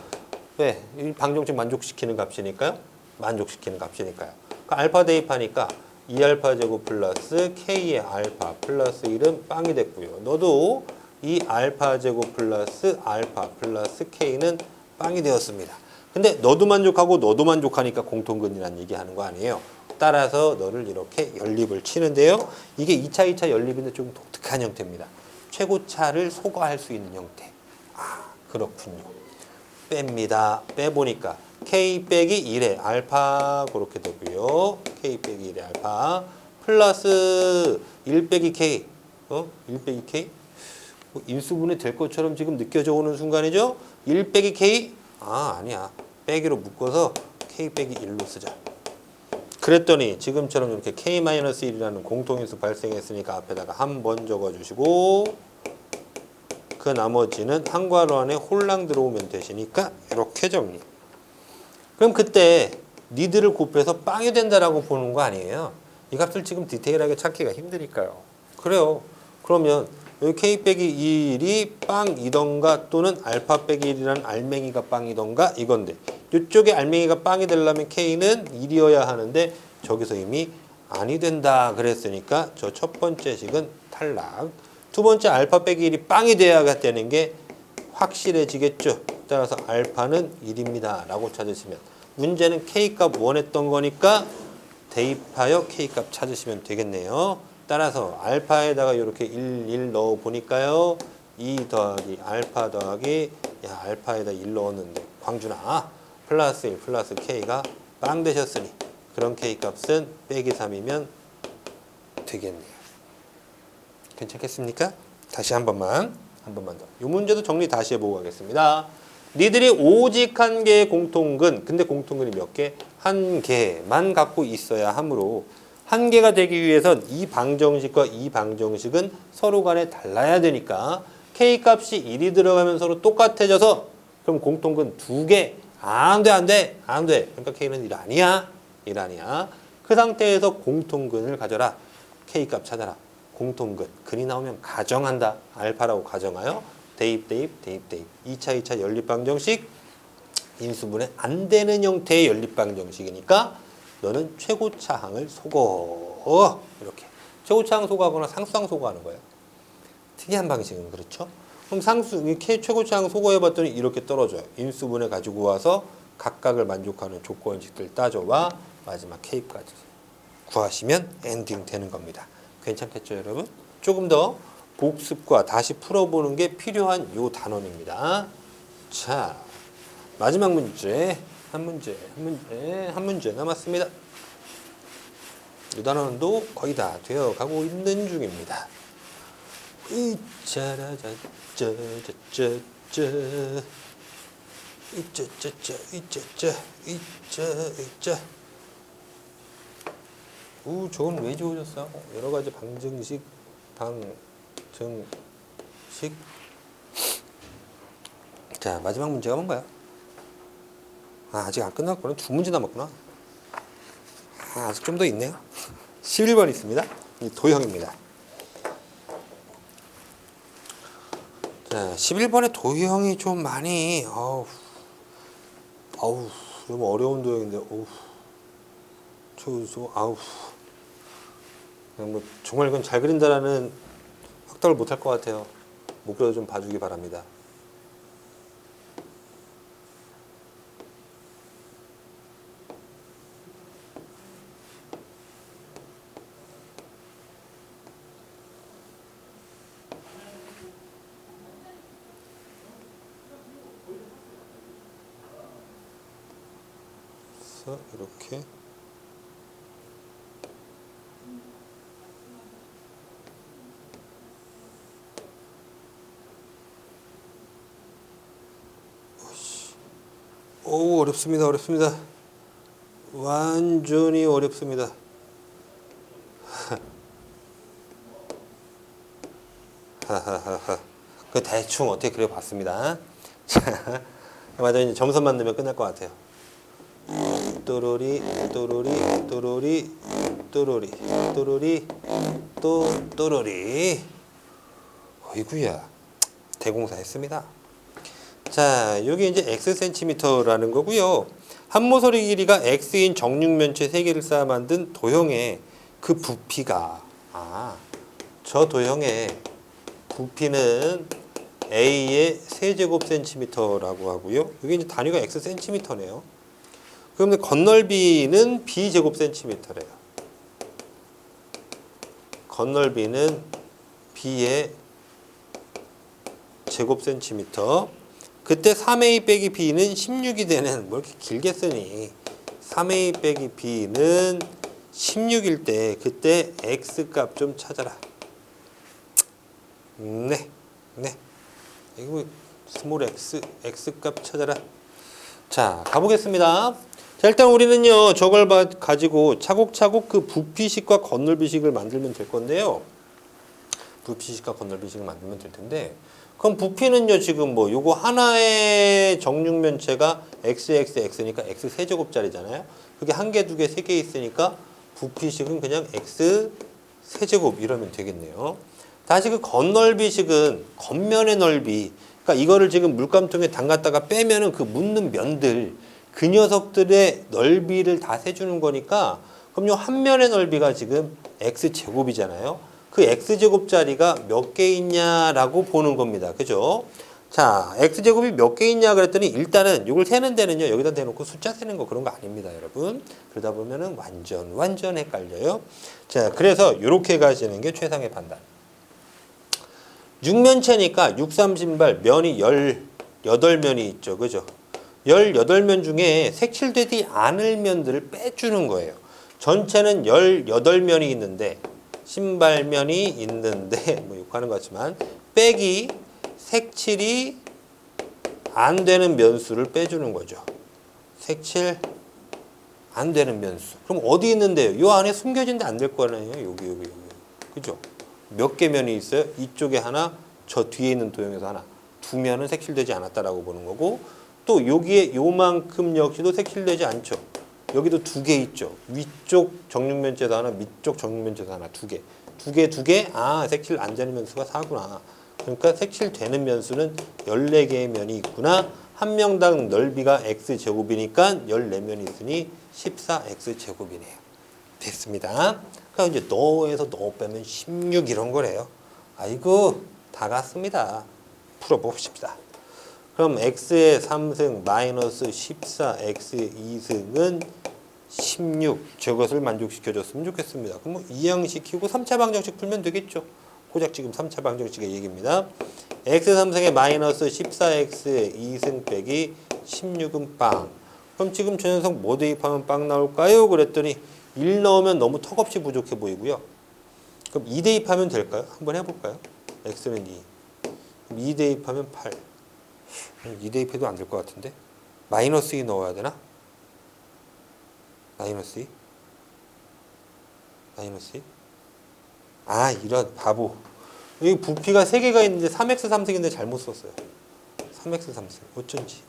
S1: 왜? 이 방정식 만족시키는 값이니까요. 그러니까 알파 대입하니까 2알파 제곱 플러스 K의 알파 플러스 1은 빵이 됐고요. 너도 이 알파 제곱 플러스 알파 플러스 K는 빵이 되었습니다. 근데 너도 만족하고 너도 만족하니까 공통근이라는 얘기 하는 거 아니에요. 따라서 너를 이렇게 연립을 치는데요. 이게 2차 연립인데 좀 독특한 형태입니다. 최고차를 소거할 수 있는 형태. 그렇군요. 뺍니다. 빼보니까 K 빼기 1의 알파 그렇게 되고요. K 빼기 1의 알파 플러스 1 빼기 K 1 빼기 K 인수분해 될 것처럼 지금 느껴져 오는 순간이죠. 1 빼기 K 아니야. 빼기로 묶어서 K 빼기 1로 쓰자. 그랬더니 지금처럼 이렇게 K-1이라는 공통인수 발생했으니까 앞에다가 한 번 적어주시고 그 나머지는 한 괄호 안에 홀랑 들어오면 되시니까 이렇게 정리. 그럼 그때 니들을 곱해서 빵이 된다라고 보는 거 아니에요. 이 값을 지금 디테일하게 찾기가 힘드니까요. 그래요. 그러면 여기 K 빼기 1이 빵이던가 또는 알파 빼기 1이라는 알맹이가 빵이던가 이건데 이쪽에 알맹이가 빵이 되려면 K는 1이어야 하는데 저기서 이미 아니 된다 그랬으니까 저 첫 번째 식은 탈락. 두 번째 알파 빼기 1이 빵이 돼야 되는 게 확실해지겠죠. 따라서 알파는 1입니다 라고 찾으시면 문제는 K값 원했던 거니까 대입하여 K값 찾으시면 되겠네요. 따라서 알파에다가 이렇게 1 넣어 보니까요. 2 더하기 알파 더하기 알파에다 1 넣었는데 광준아 플러스 1 플러스 K가 빵 되셨으니 그런 K값은 빼기 3이면 되겠네요. 괜찮겠습니까? 다시 한 번만 더. 이 문제도 정리 다시 해보고 가겠습니다. 니들이 오직 한 개의 공통근, 근데 공통근이 몇 개? 한 개만 갖고 있어야 하므로 한 개가 되기 위해선 이 방정식과 이 방정식은 서로 간에 달라야 되니까 K값이 1이 들어가면 서로 똑같아져서 그럼 공통근 2개. 안 돼, 안 돼, 안 돼. 그러니까 K는 1 아니야. 1 아니야. 그 상태에서 공통근을 가져라. K값 찾아라. 공통근. 근이 나오면 가정한다. 알파라고 가정하여. 대입, 대입, 대입, 대입. 2차 연립방정식. 인수분해 안 되는 형태의 연립방정식이니까 너는 최고차항을 소거. 이렇게. 최고차항 소거하거나 상수항 소거하는 거예요. 특이한 방식은 그렇죠. 그럼 최고차항 소거해봤더니 이렇게 떨어져요. 인수분해 가지고 와서 각각을 만족하는 조건식들 따져와 마지막 K까지 구하시면 엔딩 되는 겁니다. 괜찮겠죠, 여러분? 조금 더 복습과 다시 풀어보는 게 필요한 요 단원입니다. 자, 마지막 문제, 한 문제 남았습니다. 이 단원도 거의 다 되어가고 있는 중입니다. 저건 왜 지워졌어? 여러 가지 방정식. 자, 마지막 문제가 뭔가요? 아직 안 끝났구나. 2문제 남았구나. 아직 좀 더 있네요. 11번 있습니다. 이 도형입니다. 자, 11번의 도형이 좀 많이, 너무 어려운 도형인데, 그냥 뭐 정말 이건 잘 그린다라는 확답을 못할 것 같아요. 못 그려도 좀 봐주기 바랍니다. 이렇게 어렵습니다. 완전히 어렵습니다. 하하하하. 그 대충 어떻게 그려봤습니다. 자, 맞아, 이제 점선만 넣으면 끝날 것 같아요. 또로리 또 또로리. 어이구야, 대공사 했습니다. 자, 여기 이제 X센티미터라는 거고요. 한모서리 길이가 X인 정육면체 3개를 쌓아 만든 도형의 그 부피가, 저 도형의 부피는 A의 세제곱센티미터라고 하고요. 여기 이제 단위가 X센티미터네요. 그러면 건널비는 B제곱센티미터래요. 건널비는 B의 제곱센티미터. 그때 3A 빼기 B는 16이 되는, 뭐 이렇게 길게 쓰니, 3A 빼기 B는 16일 때 그때 X값 좀 찾아라. 네. 이거 스몰 X, X값 찾아라. 자, 가보겠습니다. 자, 일단 우리는요, 저걸 가지고 차곡차곡 그 부피식과 건널비식을 만들면 될 건데요. 부피식과 건널비식을 만들면 될 텐데, 그럼 부피는요, 지금 뭐 요거 하나의 정육면체가 xxx니까 x 세제곱짜리잖아요. 그게 한 개, 두 개, 세 개 있으니까 부피식은 그냥 x 세제곱 이러면 되겠네요. 다시 그 건널비식은 겉면의 넓이, 그러니까 이거를 지금 물감통에 담갔다가 빼면은 그 묻는 면들, 그 녀석들의 넓이를 다 세주는 거니까, 그럼 요 한 면의 넓이가 지금 x제곱이잖아요. 그 x제곱짜리가 몇 개 있냐라고 보는 겁니다. 그죠? 자, x제곱이 몇 개 있냐 그랬더니 일단은 이걸 세는 데는요, 여기다 대놓고 숫자 세는 거 그런 거 아닙니다, 여러분. 그러다 보면은 완전 헷갈려요. 자, 그래서 이렇게 가시는 게 최상의 판단. 6면체니까 6, 3, 신발 면이 18면이 있죠. 그죠? 18면 중에 색칠되지 않을 면들을 빼주는 거예요. 전체는 18면이 있는데, 신발면이 있는데, 뭐 욕하는 것 같지만, 빼기 색칠이 안 되는 면수를 빼주는 거죠. 색칠 안 되는 변수. 그럼 어디 있는데요? 요 안에 숨겨진데 안 될 거아니에요. 여기. 그죠? 몇 개 면이 있어요? 이쪽에 하나, 저 뒤에 있는 도형에서 하나. 두 면은 색칠되지 않았다라고 보는 거고, 또 여기에 요만큼 역시도 색칠되지 않죠. 여기도 두 개 있죠. 위쪽 정육면체에서 하나, 밑쪽 정육면체에서 하나, 두 개. 두 개. 아, 색칠 안 되는 면수가 4구나. 그러니까 색칠되는 면수는 14개의 면이 있구나. 한 명당 넓이가 x제곱이니까 14면이 있으니 14x제곱이네요. 됐습니다. 그럼 이제 너에서 너 빼면 16 이런 거래요. 아이고, 다 갔습니다. 풀어봅시다. 그럼 x의 3승 마이너스 14x의 2승은 16 저것을 만족시켜줬으면 좋겠습니다. 그럼 뭐 이항시키고 3차 방정식 풀면 되겠죠. 고작 지금 3차 방정식의 얘기입니다. x 3승의 마이너스 14x의 2승 빼기 16은 빵. 그럼 지금 저 녀석 뭐 대입하면 빵 나올까요? 그랬더니 1 넣으면 너무 턱없이 부족해 보이고요. 그럼 2 대입하면 될까요? 한번 해볼까요? x는 2. 그럼 2 대입하면 8. 2 대입해도 안 될 것 같은데? 마이너스 2 넣어야 되나? 마이너스 2? 마이너스 2? 아, 이런 바보. 여기 부피가 3개가 있는데 3x 3승인데 잘못 썼어요. 3x 3승. 어쩐지.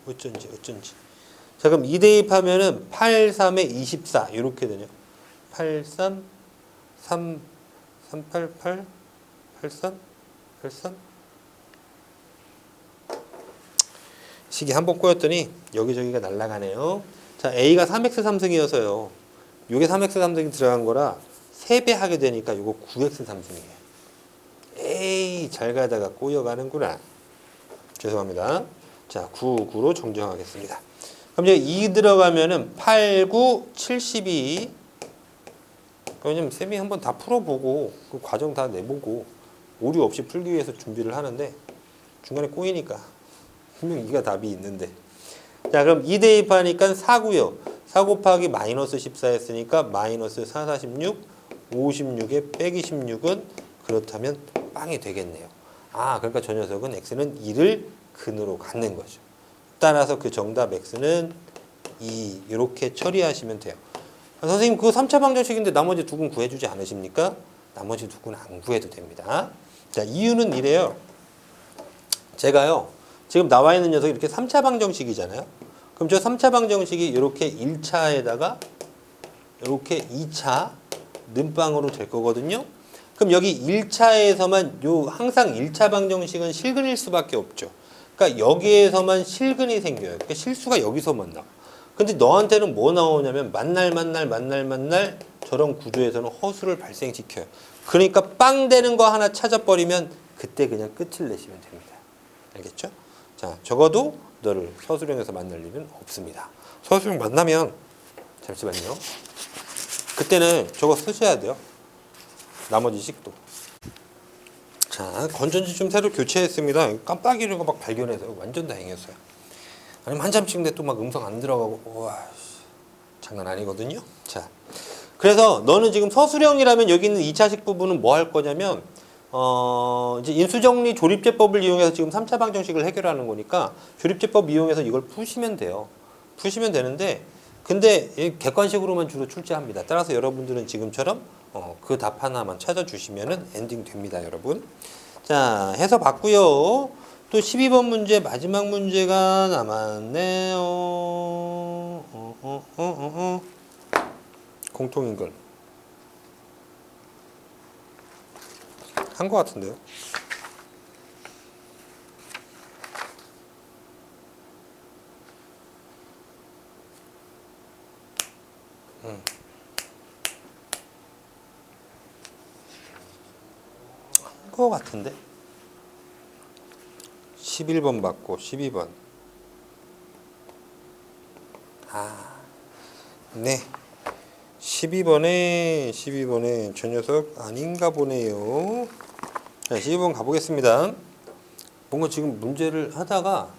S1: 자, 그럼 2 대입하면은 8, 3에 24. 이렇게 되냐? 8, 3, 3, 3, 8, 8, 8, 3, 8, 3. 식이 한 번 꼬였더니 여기저기가 날아가네요. 자, A가 3x 3승이어서요. 요게 3x 3승이 들어간 거라 3배 하게 되니까 요거 9x 3승이에요. 에이, 잘 가다가 꼬여가는구나. 죄송합니다. 자, 9, 9로 정정하겠습니다. 그럼 이제 2 들어가면은 8, 9, 72. 왜냐면 쌤이 한번 다 풀어보고 그 과정 다 내보고 오류 없이 풀기 위해서 준비를 하는데 중간에 꼬이니까 분명 2가 답이 있는데. 자, 그럼 2 대입하니까 4고요. 4 곱하기 마이너스 14 했으니까 마이너스 4, 46, 56에 빼기 16은 그렇다면 빵이 되겠네요. 아, 그러니까 저 녀석은 x는 2를 근으로 갖는 거죠. 따라서 그 정답 x는 2 이렇게 처리하시면 돼요. 아, 선생님 그거 3차 방정식인데 나머지 두 군 구해주지 않으십니까? 나머지 두 군 안 구해도 됩니다. 자, 이유는 이래요. 제가요 지금 나와 있는 녀석이 이렇게 3차 방정식이잖아요. 그럼 저 3차 방정식이 이렇게 1차에다가 이렇게 2차 는빵으로 될 거거든요. 그럼 여기 1차에서만 항상 1차 방정식은 실근일 수밖에 없죠. 그러니까 여기에서만 실근이 생겨요. 그러니까 실수가 여기서만 나와. 근데 너한테는 뭐 나오냐면 만날 저런 구조에서는 허수를 발생시켜요. 그러니까 빵 되는 거 하나 찾아버리면 그때 그냥 끝을 내시면 됩니다. 알겠죠? 자, 적어도 너를 서술형에서 만날 일은 없습니다. 서술형 만나면 잠시만요. 그때는 저거 쓰셔야 돼요. 나머지 식도. 자, 건전지 좀 새로 교체했습니다. 깜빡이는 거 막 발견해서 완전 다행이었어요. 아니면 한참 찍는데 또 막 음성 안 들어가고 와, 장난 아니거든요. 자, 그래서 너는 지금 서술형이라면 여기 있는 2차식 부분은 뭐 할 거냐면 이제 인수정리 조립제법을 이용해서 지금 3차 방정식을 해결하는 거니까 조립제법 이용해서 이걸 푸시면 돼요. 푸시면 되는데 근데 객관식으로만 주로 출제합니다. 따라서 여러분들은 지금처럼 그 답 하나만 찾아주시면 엔딩 됩니다, 여러분. 자, 해서 봤고요. 또 12번 문제 마지막 문제가 남았네요. 공통인걸 한 것 같은데요. 한 것 같은데. 11번 받고 12번. 아, 네. 12번에 저 녀석 아닌가 보네요. 자, 12번 가보겠습니다. 뭔가 지금 문제를 하다가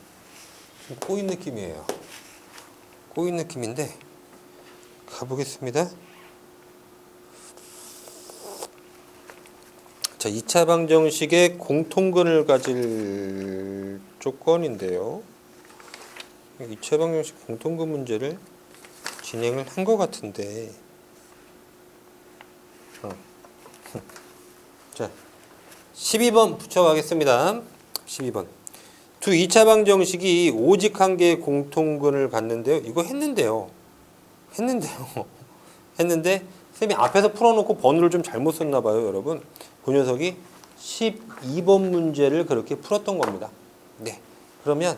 S1: 꼬인 느낌이에요. 꼬인 느낌인데 가보겠습니다. 자, 2차 방정식의 공통근을 가질 조건인데요. 2차 방정식 공통근 문제를 진행을 한 것 같은데. 자, 12번 붙여가겠습니다. 12번. 두 2차 방정식이 오직 한 개의 공통근을 갖는데요. 이거 했는데요. 했는데 쌤이 앞에서 풀어놓고 번호를 좀 잘못 썼나 봐요, 여러분. 그 녀석이 12번 문제를 그렇게 풀었던 겁니다. 네. 그러면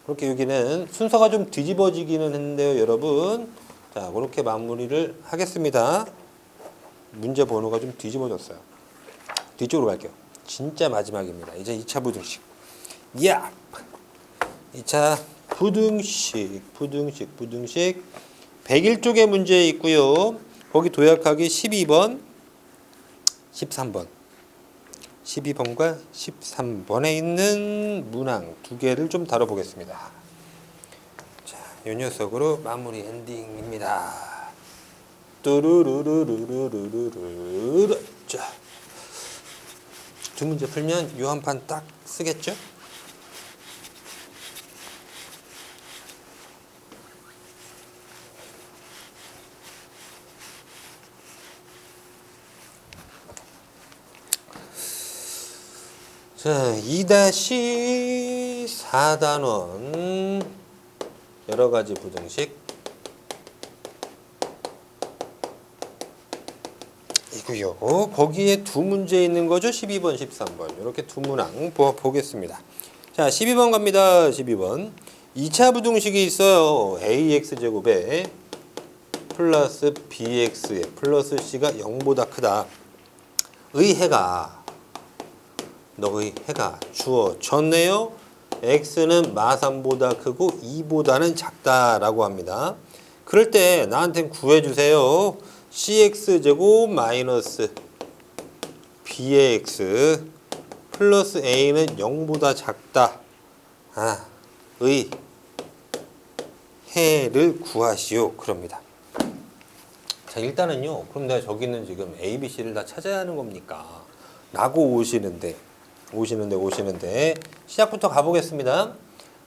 S1: 그렇게 여기는 순서가 좀 뒤집어지기는 했는데요, 여러분. 자, 그렇게 마무리를 하겠습니다. 문제 번호가 좀 뒤집어졌어요. 뒤쪽으로 갈게요. 진짜 마지막입니다. 이제 2차 부등식. 야! 2차 부등식. 101쪽에 문제 있고요. 거기 도약하기 12번, 13번. 12번과 13번에 있는 문항 두 개를 좀 다뤄보겠습니다. 자, 이 녀석으로 마무리 엔딩입니다. 뚜루루루루루루루루. 자, 두 문제 풀면 요 한 판 딱 쓰겠죠? 자, 2-4단원 여러 가지 부등식 이고요. 거기에 두 문제 있는 거죠. 12번, 13번. 이렇게 두 문항 보겠습니다. 자, 12번 갑니다. 12번. 2차 부등식이 있어요. ax제곱에 플러스 bx에 플러스 c가 0보다 크다. 너의 해가 주어졌네요. x는 마삼보다 크고 2보다는 작다라고 합니다. 그럴 때 나한테 구해주세요. cx제곱 마이너스 b의 x 플러스 a는 0보다 작다. 의 해를 구하시오. 그럽니다. 자, 일단은요. 그럼 내가 저기는 지금 a, b, c를 다 찾아야 하는 겁니까? 라고 오시는데 시작부터 가보겠습니다.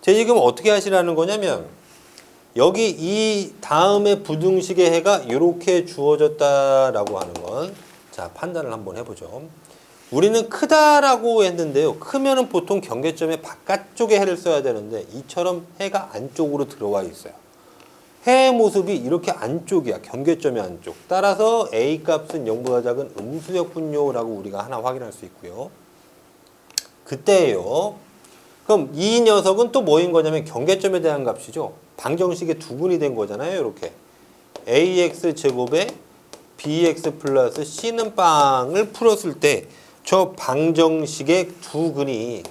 S1: 제 지금 어떻게 하시라는 거냐면 여기 이 다음에 부등식의 해가 이렇게 주어졌다라고 하는 건 자, 판단을 한번 해보죠. 우리는 크다라고 했는데요. 크면은 보통 경계점의 바깥쪽에 해를 써야 되는데 이처럼 해가 안쪽으로 들어와 있어요. 해의 모습이 이렇게 안쪽이야. 경계점의 안쪽. 따라서 A 값은 0보다 작은 음수였군요라고 우리가 하나 확인할 수 있고요. 그때예요. 그럼 이 녀석은 또 뭐인 거냐면 경계점에 대한 값이죠. 방정식의 두근이 된 거잖아요. 이렇게 ax 제곱에 bx 플러스 c는 빵을 풀었을 때 저 방정식의 두 근이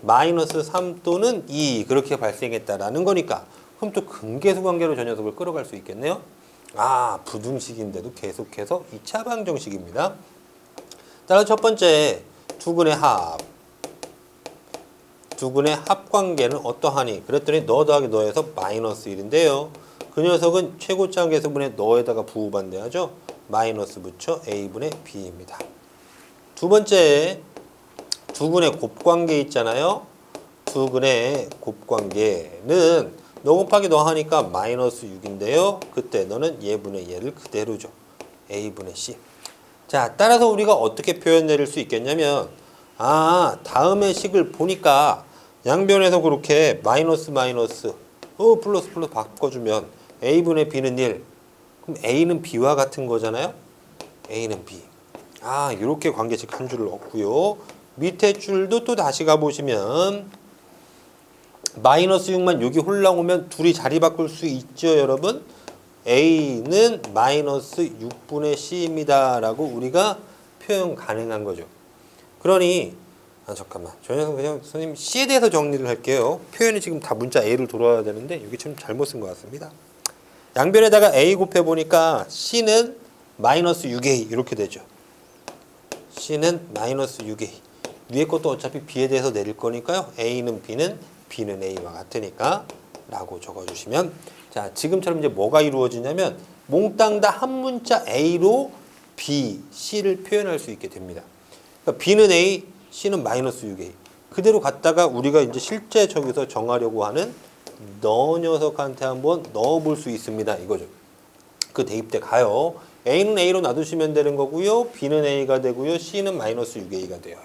S1: 마이너스 3 또는 2 그렇게 발생했다라는 거니까 그럼 또 근계수 관계로 저 녀석을 끌어갈 수 있겠네요. 부등식인데도 계속해서 2차 방정식입니다. 따라서 첫 번째 두 근의 합 관계는 어떠하니? 그랬더니 너 더하기 너에서 마이너스 1인데요. 그 녀석은 최고차 계수분의 너에다가 부호반대하죠. 마이너스 붙여 a분의 b입니다. 두 번째 두 근의 곱관계 있잖아요. 두 근의 곱관계는 너 곱하기 너 하니까 마이너스 6인데요. 그때 너는 얘분의 얘를 그대로죠. a분의 c. 자, 따라서 우리가 어떻게 표현 내릴 수 있겠냐면 다음의 식을 보니까 양변에서 그렇게 마이너스 플러스 바꿔주면 a분의 b는 1. 그럼 a는 b와 같은 거잖아요. a는 b. 이렇게 관계식 한 줄을 얻고요. 밑에 줄도 또 다시 가보시면 마이너스 6만 여기 홀라오면 둘이 자리 바꿀 수 있죠, 여러분. a는 마이너스 6분의 c입니다 라고 우리가 표현 가능한 거죠. 그러니 잠깐만 저 녀석 그냥 선생님 c에 대해서 정리를 할게요. 표현이 지금 다 문자 a를 돌아야 되는데 여기 좀 잘못 쓴 것 같습니다. 양변에다가 a 곱해보니까 c는 마이너스 6a 이렇게 되죠. c는 마이너스 6a. 위에 것도 어차피 b에 대해서 내릴 거니까요. a는 b는 a와 같으니까 라고 적어주시면 자, 지금처럼 이제 뭐가 이루어지냐면 몽땅 다 한 문자 a로 b, c를 표현할 수 있게 됩니다. 그러니까 b는 a, c는 마이너스 6a. 그대로 갔다가 우리가 이제 실제 저기서 정하려고 하는 너 녀석한테 한번 넣어볼 수 있습니다. 이거죠. 그 대입대 가요. A는 A로 놔두시면 되는 거고요. B는 A가 되고요. C는 마이너스 6A가 돼요.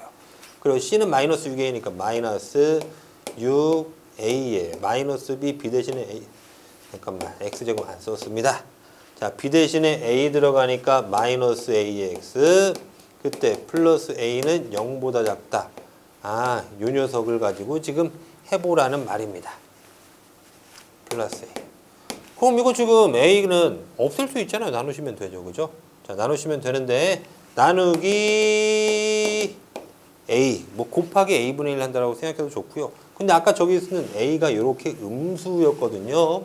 S1: 그리고 C는 마이너스 6A니까 마이너스 6A에 마이너스 B 대신에 A. 잠깐만, X제곱 안 썼습니다. 자, B 대신에 A 들어가니까 마이너스 AX. 그때 플러스 A는 0보다 작다. 아, 요 녀석을 가지고 지금 해보라는 말입니다. 플러스 A. 그럼 이거 지금 A는 없앨 수 있잖아요. 나누시면 되죠. 그죠? 자, 나누시면 되는데, 나누기 A, 뭐 곱하기 A분의 1 한다라고 생각해도 좋고요. 근데 아까 저기 쓰는 A가 이렇게 음수였거든요.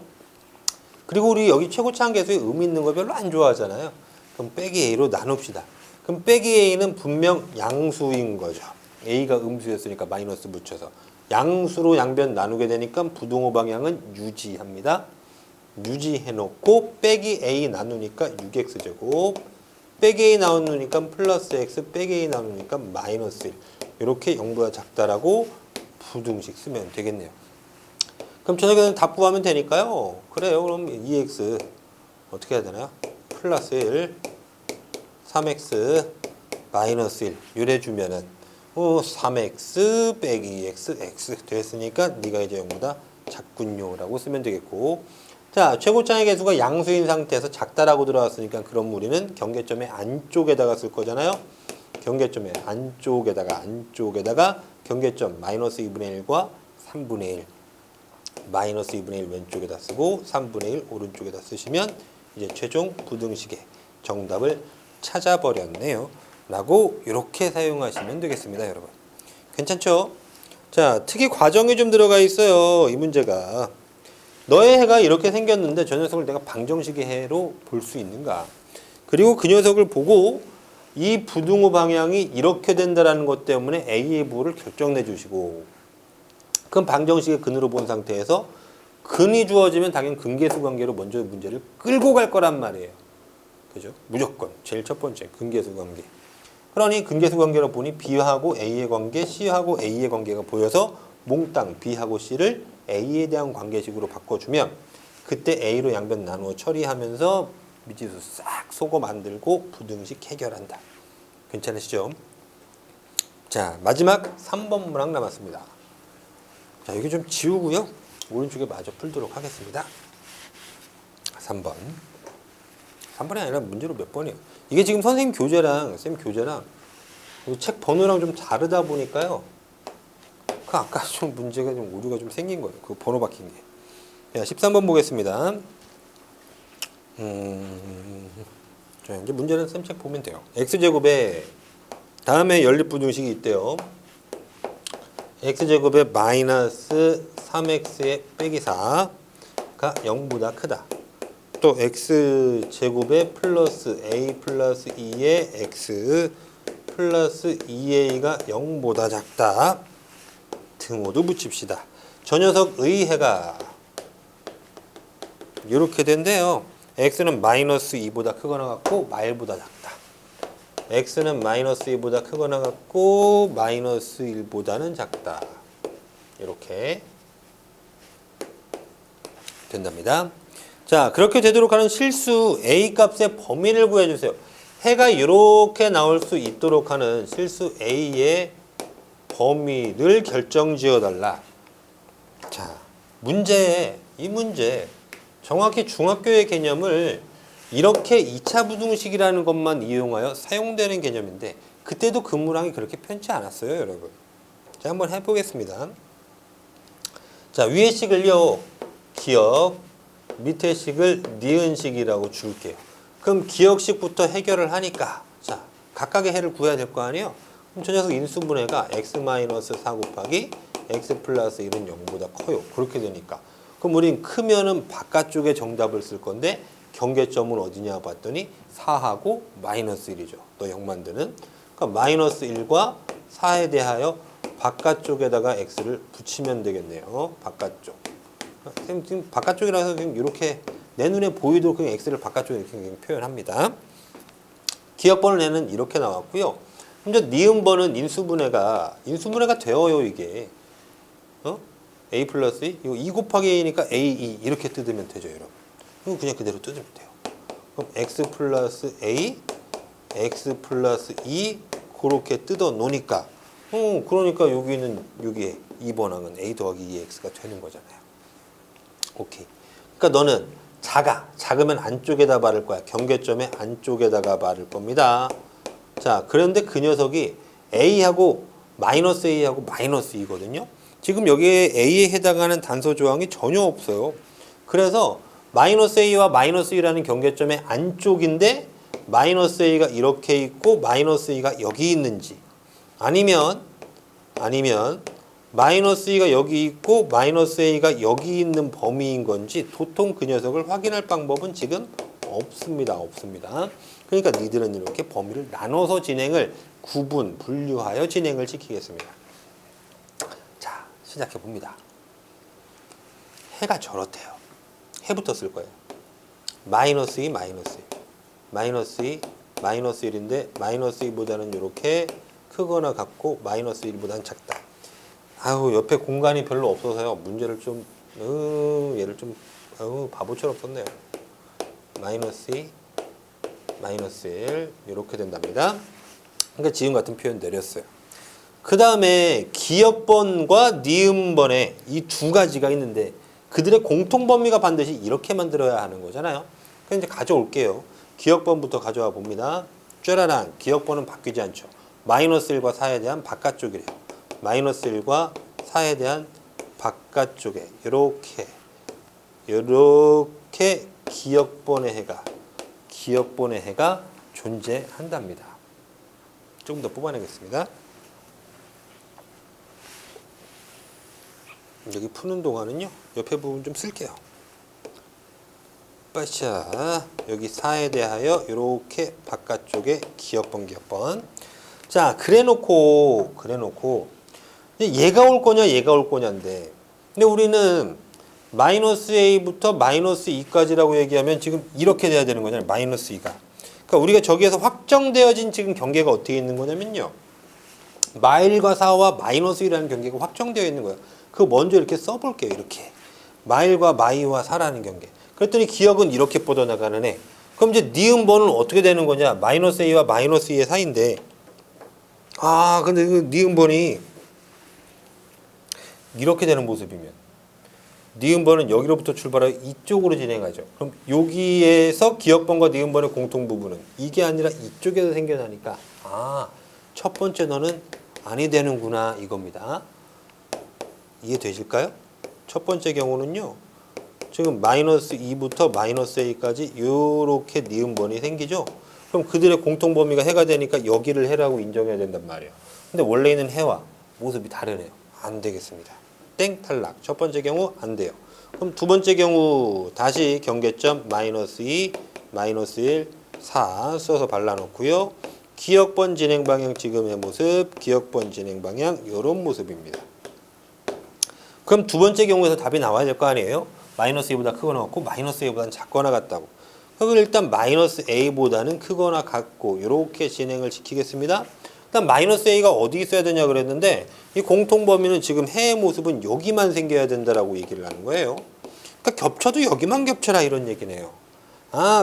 S1: 그리고 우리 여기 최고차항 계수에 있는 거 별로 안 좋아하잖아요. 그럼 빼기 A로 나눕시다. 그럼 빼기 A는 분명 양수인 거죠. A가 음수였으니까 마이너스 붙여서. 양수로 양변 나누게 되니까 부등호 방향은 유지합니다. 유지해놓고 빼기 A 나누니까 6X제곱. 빼기 A 나누니까 플러스 X, 빼기 A 나누니까 마이너스 1. 이렇게 0보다 작다라고 부등식 쓰면 되겠네요. 그럼 저녁에는 답 구하면 되니까요. 그래요. 그럼 2x 어떻게 해야 되나요? 플러스 1, 3x 마이너스 1 이래 주면은 3x 빼기 x, x 됐으니까 네가 이제 0보다 작군요 라고 쓰면 되겠고, 자, 최고차항의 개수가 양수인 상태에서 작다라고 들어왔으니까 그럼 우리는 경계점의 안쪽에다가 쓸 거잖아요. 경계점의 안쪽에다가 경계점 마이너스 2분의 1과 3분의 1 마이너스 2분의 1 왼쪽에다 쓰고 3분의 1 오른쪽에다 쓰시면 이제 최종 부등식의 정답을 찾아버렸네요 라고 이렇게 사용하시면 되겠습니다. 여러분 괜찮죠? 자, 특이 과정이 좀 들어가 있어요. 이 문제가 너의 해가 이렇게 생겼는데 저 녀석을 내가 방정식의 해로 볼 수 있는가, 그리고 그 녀석을 보고 이 부등호 방향이 이렇게 된다는 것 때문에 A의 부호를 결정내 주시고, 그럼 방정식의 근으로 본 상태에서 근이 주어지면 당연히 근계수 관계로 먼저 문제를 끌고 갈 거란 말이에요. 그죠? 무조건 제일 첫 번째 근계수 관계. 그러니 근계수 관계로 보니 B하고 A의 관계, C하고 A의 관계가 보여서 몽땅 B하고 C를 A에 대한 관계식으로 바꿔주면 그때 A로 양변 나누어 처리하면서 미지수 싹 쏘고 만들고 부등식 해결한다. 괜찮으시죠? 자, 마지막 3번 문항 남았습니다. 자, 여기 좀 지우고요. 오른쪽에 마저 풀도록 하겠습니다. 3번. 3번이 아니라 문제로 몇 번이에요. 이게 지금 선생님 교재랑 쌤 교재랑 책 번호랑 좀 다르다 보니까요. 그 아까 좀 문제가 좀 오류가 좀 생긴 거예요. 그 번호 바뀐 게. 자, 13번 보겠습니다. 자, 이제 문제는 쌤 책 보면 돼요. x제곱에 다음에 연립부등식이 있대요. x제곱에 마이너스 3x의 빼기 4가 0보다 크다. 또 x제곱에 플러스 a 플러스 2의 x 플러스 2a가 0보다 작다 등호도 붙입시다. 저 녀석의 해가 이렇게 된대요. x는 마이너스 2보다 크거나 같고 마일보다 작다. x는 마이너스 2보다 크거나 같고 마이너스 1보다는 작다. 이렇게 된답니다. 자, 그렇게 되도록 하는 실수 a 값의 범위를 구해주세요. 해가 이렇게 나올 수 있도록 하는 실수 a의 범위를 결정지어달라. 자, 이 문제 정확히 중학교의 개념을 이렇게 2차 부등식이라는 것만 이용하여 사용되는 개념인데 그때도 그 문항이 그렇게 편치 않았어요, 여러분. 자, 한번 해보겠습니다. 자, 위의 식을요 기억, 밑에 식을 니은식이라고 줄게요. 그럼 기억식부터 해결을 하니까 자, 각각의 해를 구해야 될 거 아니에요? 그럼 저 녀석 인수분해가 x-4 곱하기 x 플러스 1은 0보다 커요. 그렇게 되니까 그럼 우린 크면은 바깥쪽에 정답을 쓸 건데 경계점은 어디냐 봤더니 4하고 마이너스 1이죠. 또 0 만드는. 그러니까 마이너스 1과 4에 대하여 바깥쪽에다가 x를 붙이면 되겠네요. 바깥쪽. 지금 바깥쪽이라서 지금 이렇게 내 눈에 보이도록 그냥 x를 바깥쪽에 이렇게 표현합니다. 기억번호 내는 이렇게 나왔고요. 먼저 니은번은 인수분해가 되어요 이게. A 플러스 2 이거 2 곱하기 A니까 A2 이렇게 뜯으면 되죠 여러분. 이거 그냥 그대로 뜯으면 돼요. 그럼 X 플러스 A X 플러스 2 그렇게 뜯어 놓으니까 그러니까 여기는 여기에 2번 항은 A 더하기 2X가 되는 거잖아요. 오케이. 그러니까 너는 작으면 안쪽에다 바를 거야. 경계점의 안쪽에다가 바를 겁니다. 자, 그런데 그 녀석이 A하고 마이너스 A하고 마이너스 2거든요. 지금 여기에 A에 해당하는 단서 조항이 전혀 없어요. 그래서 마이너스 A와 마이너스 2라는 경계점의 안쪽인데 마이너스 A가 이렇게 있고 마이너스 2가 여기 있는지 아니면 마이너스 2가 여기 있고 마이너스 A가 여기 있는 범위인 건지 도통 그 녀석을 확인할 방법은 지금 없습니다. 그러니까 니들은 이렇게 범위를 나눠서 분류하여 진행을 시키겠습니다. 자, 시작해 봅니다. 해가 저렇대요. 해부터 쓸 거예요. 마이너스 2, 마이너스 2. 마이너스 2, 마이너스 1인데 마이너스 2보다는 이렇게 크거나 같고 마이너스 1보다는 작다. 아유, 옆에 공간이 별로 없어서요. 문제를 좀 얘를 좀 바보처럼 썼네요. 마이너스 2, 마이너스 1 이렇게 된답니다. 그러니까 지금 같은 표현 내렸어요. 그 다음에 기역번과 니은번에 이 두 가지가 있는데 그들의 공통 범위가 반드시 이렇게 만들어야 하는 거잖아요. 그럼 이제 가져올게요. 기역번부터 가져와 봅니다. 쫘라랑 기역번은 바뀌지 않죠. 마이너스 1과 4에 대한 바깥쪽이래요. 마이너스 1과 4에 대한 바깥쪽에 이렇게 기역번의 해가 존재한답니다. 조금 더 뽑아내겠습니다. 여기 푸는 동안은요 옆에 부분 좀 쓸게요. 빠샤 여기 4에 대하여 이렇게 바깥쪽에 기역번. 자 그래놓고 얘가 올 거냐인데 근데 우리는 마이너스 A부터 마이너스 2까지라고 얘기하면 지금 이렇게 돼야 되는 거잖아요. 마이너스 2가. 그러니까 우리가 저기에서 확정되어진 지금 경계가 어떻게 있는 거냐면요. 마일과 4와 마이너스 2라는 경계가 확정되어 있는 거예요. 그거 먼저 이렇게 써볼게요. 이렇게. 마일과 마이와 4라는 경계. 그랬더니 기역은 이렇게 뻗어나가는 애. 그럼 이제 니은번은 어떻게 되는 거냐. 마이너스 A와 마이너스 2의 사이인데 근데 그 니은번이 이렇게 되는 모습이면 니은번은 여기로부터 출발하여 이쪽으로 진행하죠. 그럼 여기에서 기역번과 니은번의 공통 부분은 이게 아니라 이쪽에서 생겨나니까 첫 번째 너는 아니 되는구나 이겁니다. 이해되실까요? 첫 번째 경우는요. 지금 마이너스 2부터 마이너스 A까지 이렇게 니은번이 생기죠. 그럼 그들의 공통 범위가 해가 되니까 여기를 해라고 인정해야 된단 말이에요. 근데 원래 있는 해와 모습이 다르네요. 안 되겠습니다. 땡 탈락. 첫 번째 경우 안 돼요. 그럼 두 번째 경우 다시 경계점 마이너스 2, 마이너스 1, 4 써서 발라놓고요. 기역번 진행 방향 지금의 모습, 기역번 진행 방향 이런 모습입니다. 그럼 두 번째 경우에서 답이 나와야 될 거 아니에요? 마이너스 A보다 크거나 같고 마이너스 A보다는 작거나 같다고. 그럼 일단 마이너스 A보다는 크거나 같고 이렇게 진행을 시키겠습니다. 일단 마이너스 A가 어디 있어야 되냐 그랬는데 이 공통 범위는 지금 해의 모습은 여기만 생겨야 된다라고 얘기를 하는 거예요. 그러니까 겹쳐도 여기만 겹쳐라 이런 얘기네요.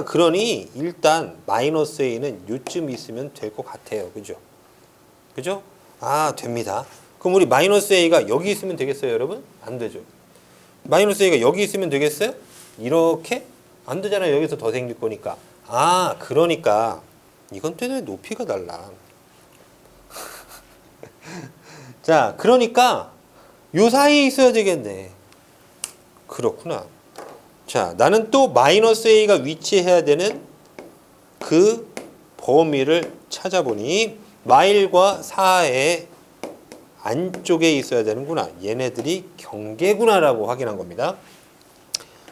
S1: 그러니 일단 마이너스 A는 요쯤 있으면 될 것 같아요. 그죠? 됩니다. 그럼 우리 마이너스 A가 여기 있으면 되겠어요, 여러분? 안 되죠. 마이너스 A가 여기 있으면 되겠어요? 이렇게? 안 되잖아요. 여기서 더 생길 거니까. 그러니까 이건 또 높이가 달라. 자, 그러니까 요 사이에 있어야 되겠네. 그렇구나. 자, 나는 또 마이너스 A가 위치해야 되는 그 범위를 찾아보니 마일과 4의 안쪽에 있어야 되는구나. 얘네들이 경계구나라고 확인한 겁니다.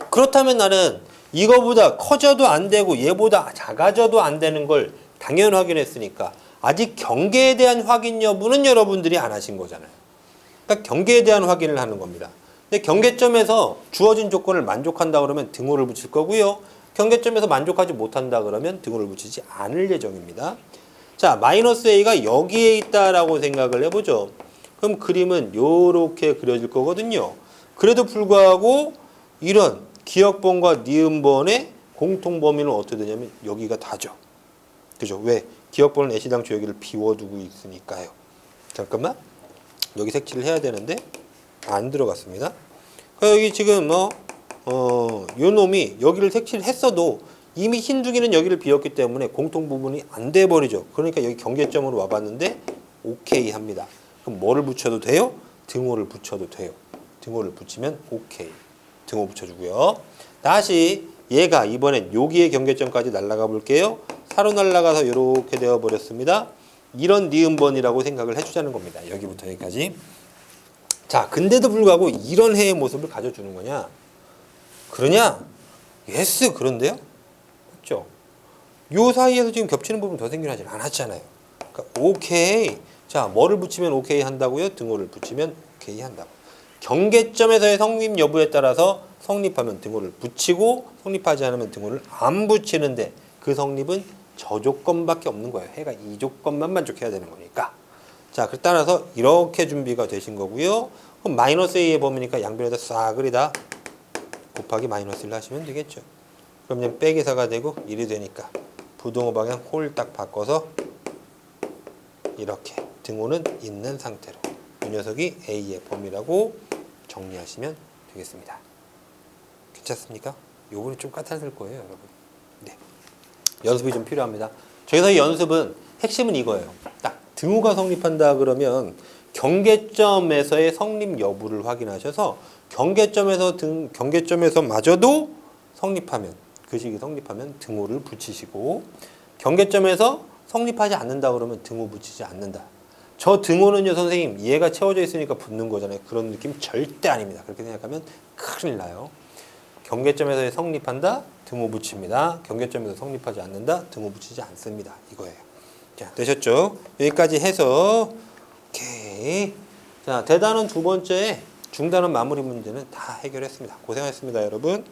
S1: 그렇다면 나는 이거보다 커져도 안 되고 얘보다 작아져도 안 되는 걸 당연히 확인했으니까 아직 경계에 대한 확인 여부는 여러분들이 안 하신 거잖아요. 그러니까 경계에 대한 확인을 하는 겁니다. 근데 경계점에서 주어진 조건을 만족한다 그러면 등호를 붙일 거고요. 경계점에서 만족하지 못한다 그러면 등호를 붙이지 않을 예정입니다. 자, 마이너스 a가 여기에 있다라고 생각을 해보죠. 그럼 그림은 요렇게 그려질 거거든요. 그래도 불구하고 이런 기역번과 니은번의 공통 범위는 어떻게 되냐면 여기가 다죠. 그죠? 왜? 기역번은 애시당초 여기를 비워두고 있으니까요. 잠깐만. 여기 색칠을 해야 되는데 안 들어갔습니다. 여기 지금 요 놈이 여기를 색칠했어도 이미 흰둥이는 여기를 비웠기 때문에 공통 부분이 안 돼 버리죠. 그러니까 여기 경계점으로 와봤는데 오케이 합니다. 그럼 뭐를 붙여도 돼요? 등호를 붙여도 돼요. 등호를 붙이면 오케이. 등호 붙여주고요. 다시 얘가 이번엔 여기의 경계점까지 날아가 볼게요. 사로 날아가서 이렇게 되어 버렸습니다. 이런 니은번이라고 생각을 해주자는 겁니다. 여기부터 여기까지. 자, 근데도 불구하고 이런 해의 모습을 가져주는 거냐? 그러냐? 예스, 그런데요? 맞죠? 요 사이에서 지금 겹치는 부분 더 생겨나지 않았잖아요. 그러니까 오케이. 자, 뭐를 붙이면 오케이 한다고요? 등호를 붙이면 오케이 한다고. 경계점에서의 성립 여부에 따라서 성립하면 등호를 붙이고 성립하지 않으면 등호를 안 붙이는데 그 성립은 저 조건밖에 없는 거예요. 해가 이 조건만 만족해야 되는 거니까. 자, 그 따라서 이렇게 준비가 되신 거고요. 그럼 마이너스 a의 범위니까 양변에다 싹 그리다 곱하기 마이너스 1을 하시면 되겠죠. 그럼 이제 빼기 4가 되고 1이 되니까 부등호 방향 홀딱 바꿔서 이렇게 등호는 있는 상태로 이 녀석이 a의 범위라고 정리하시면 되겠습니다. 괜찮습니까? 요번이 좀 까탈릴 거예요, 여러분. 네. 연습이 좀 필요합니다. 저기서 이 연습은 핵심은 이거예요. 딱 등호가 성립한다 그러면 경계점에서의 성립 여부를 확인하셔서 경계점에서마저도 성립하면 그 시기 성립하면 등호를 붙이시고 경계점에서 성립하지 않는다 그러면 등호 붙이지 않는다. 저 등호는요 선생님 얘가 채워져 있으니까 붙는 거잖아요. 그런 느낌 절대 아닙니다. 그렇게 생각하면 큰일 나요. 경계점에서 성립한다, 등호 붙입니다. 경계점에서 성립하지 않는다, 등호 붙이지 않습니다. 이거예요. 자, 되셨죠? 여기까지 해서 오케이. 자, 대단원 두 번째 중단원 마무리 문제는 다 해결했습니다. 고생하셨습니다, 여러분.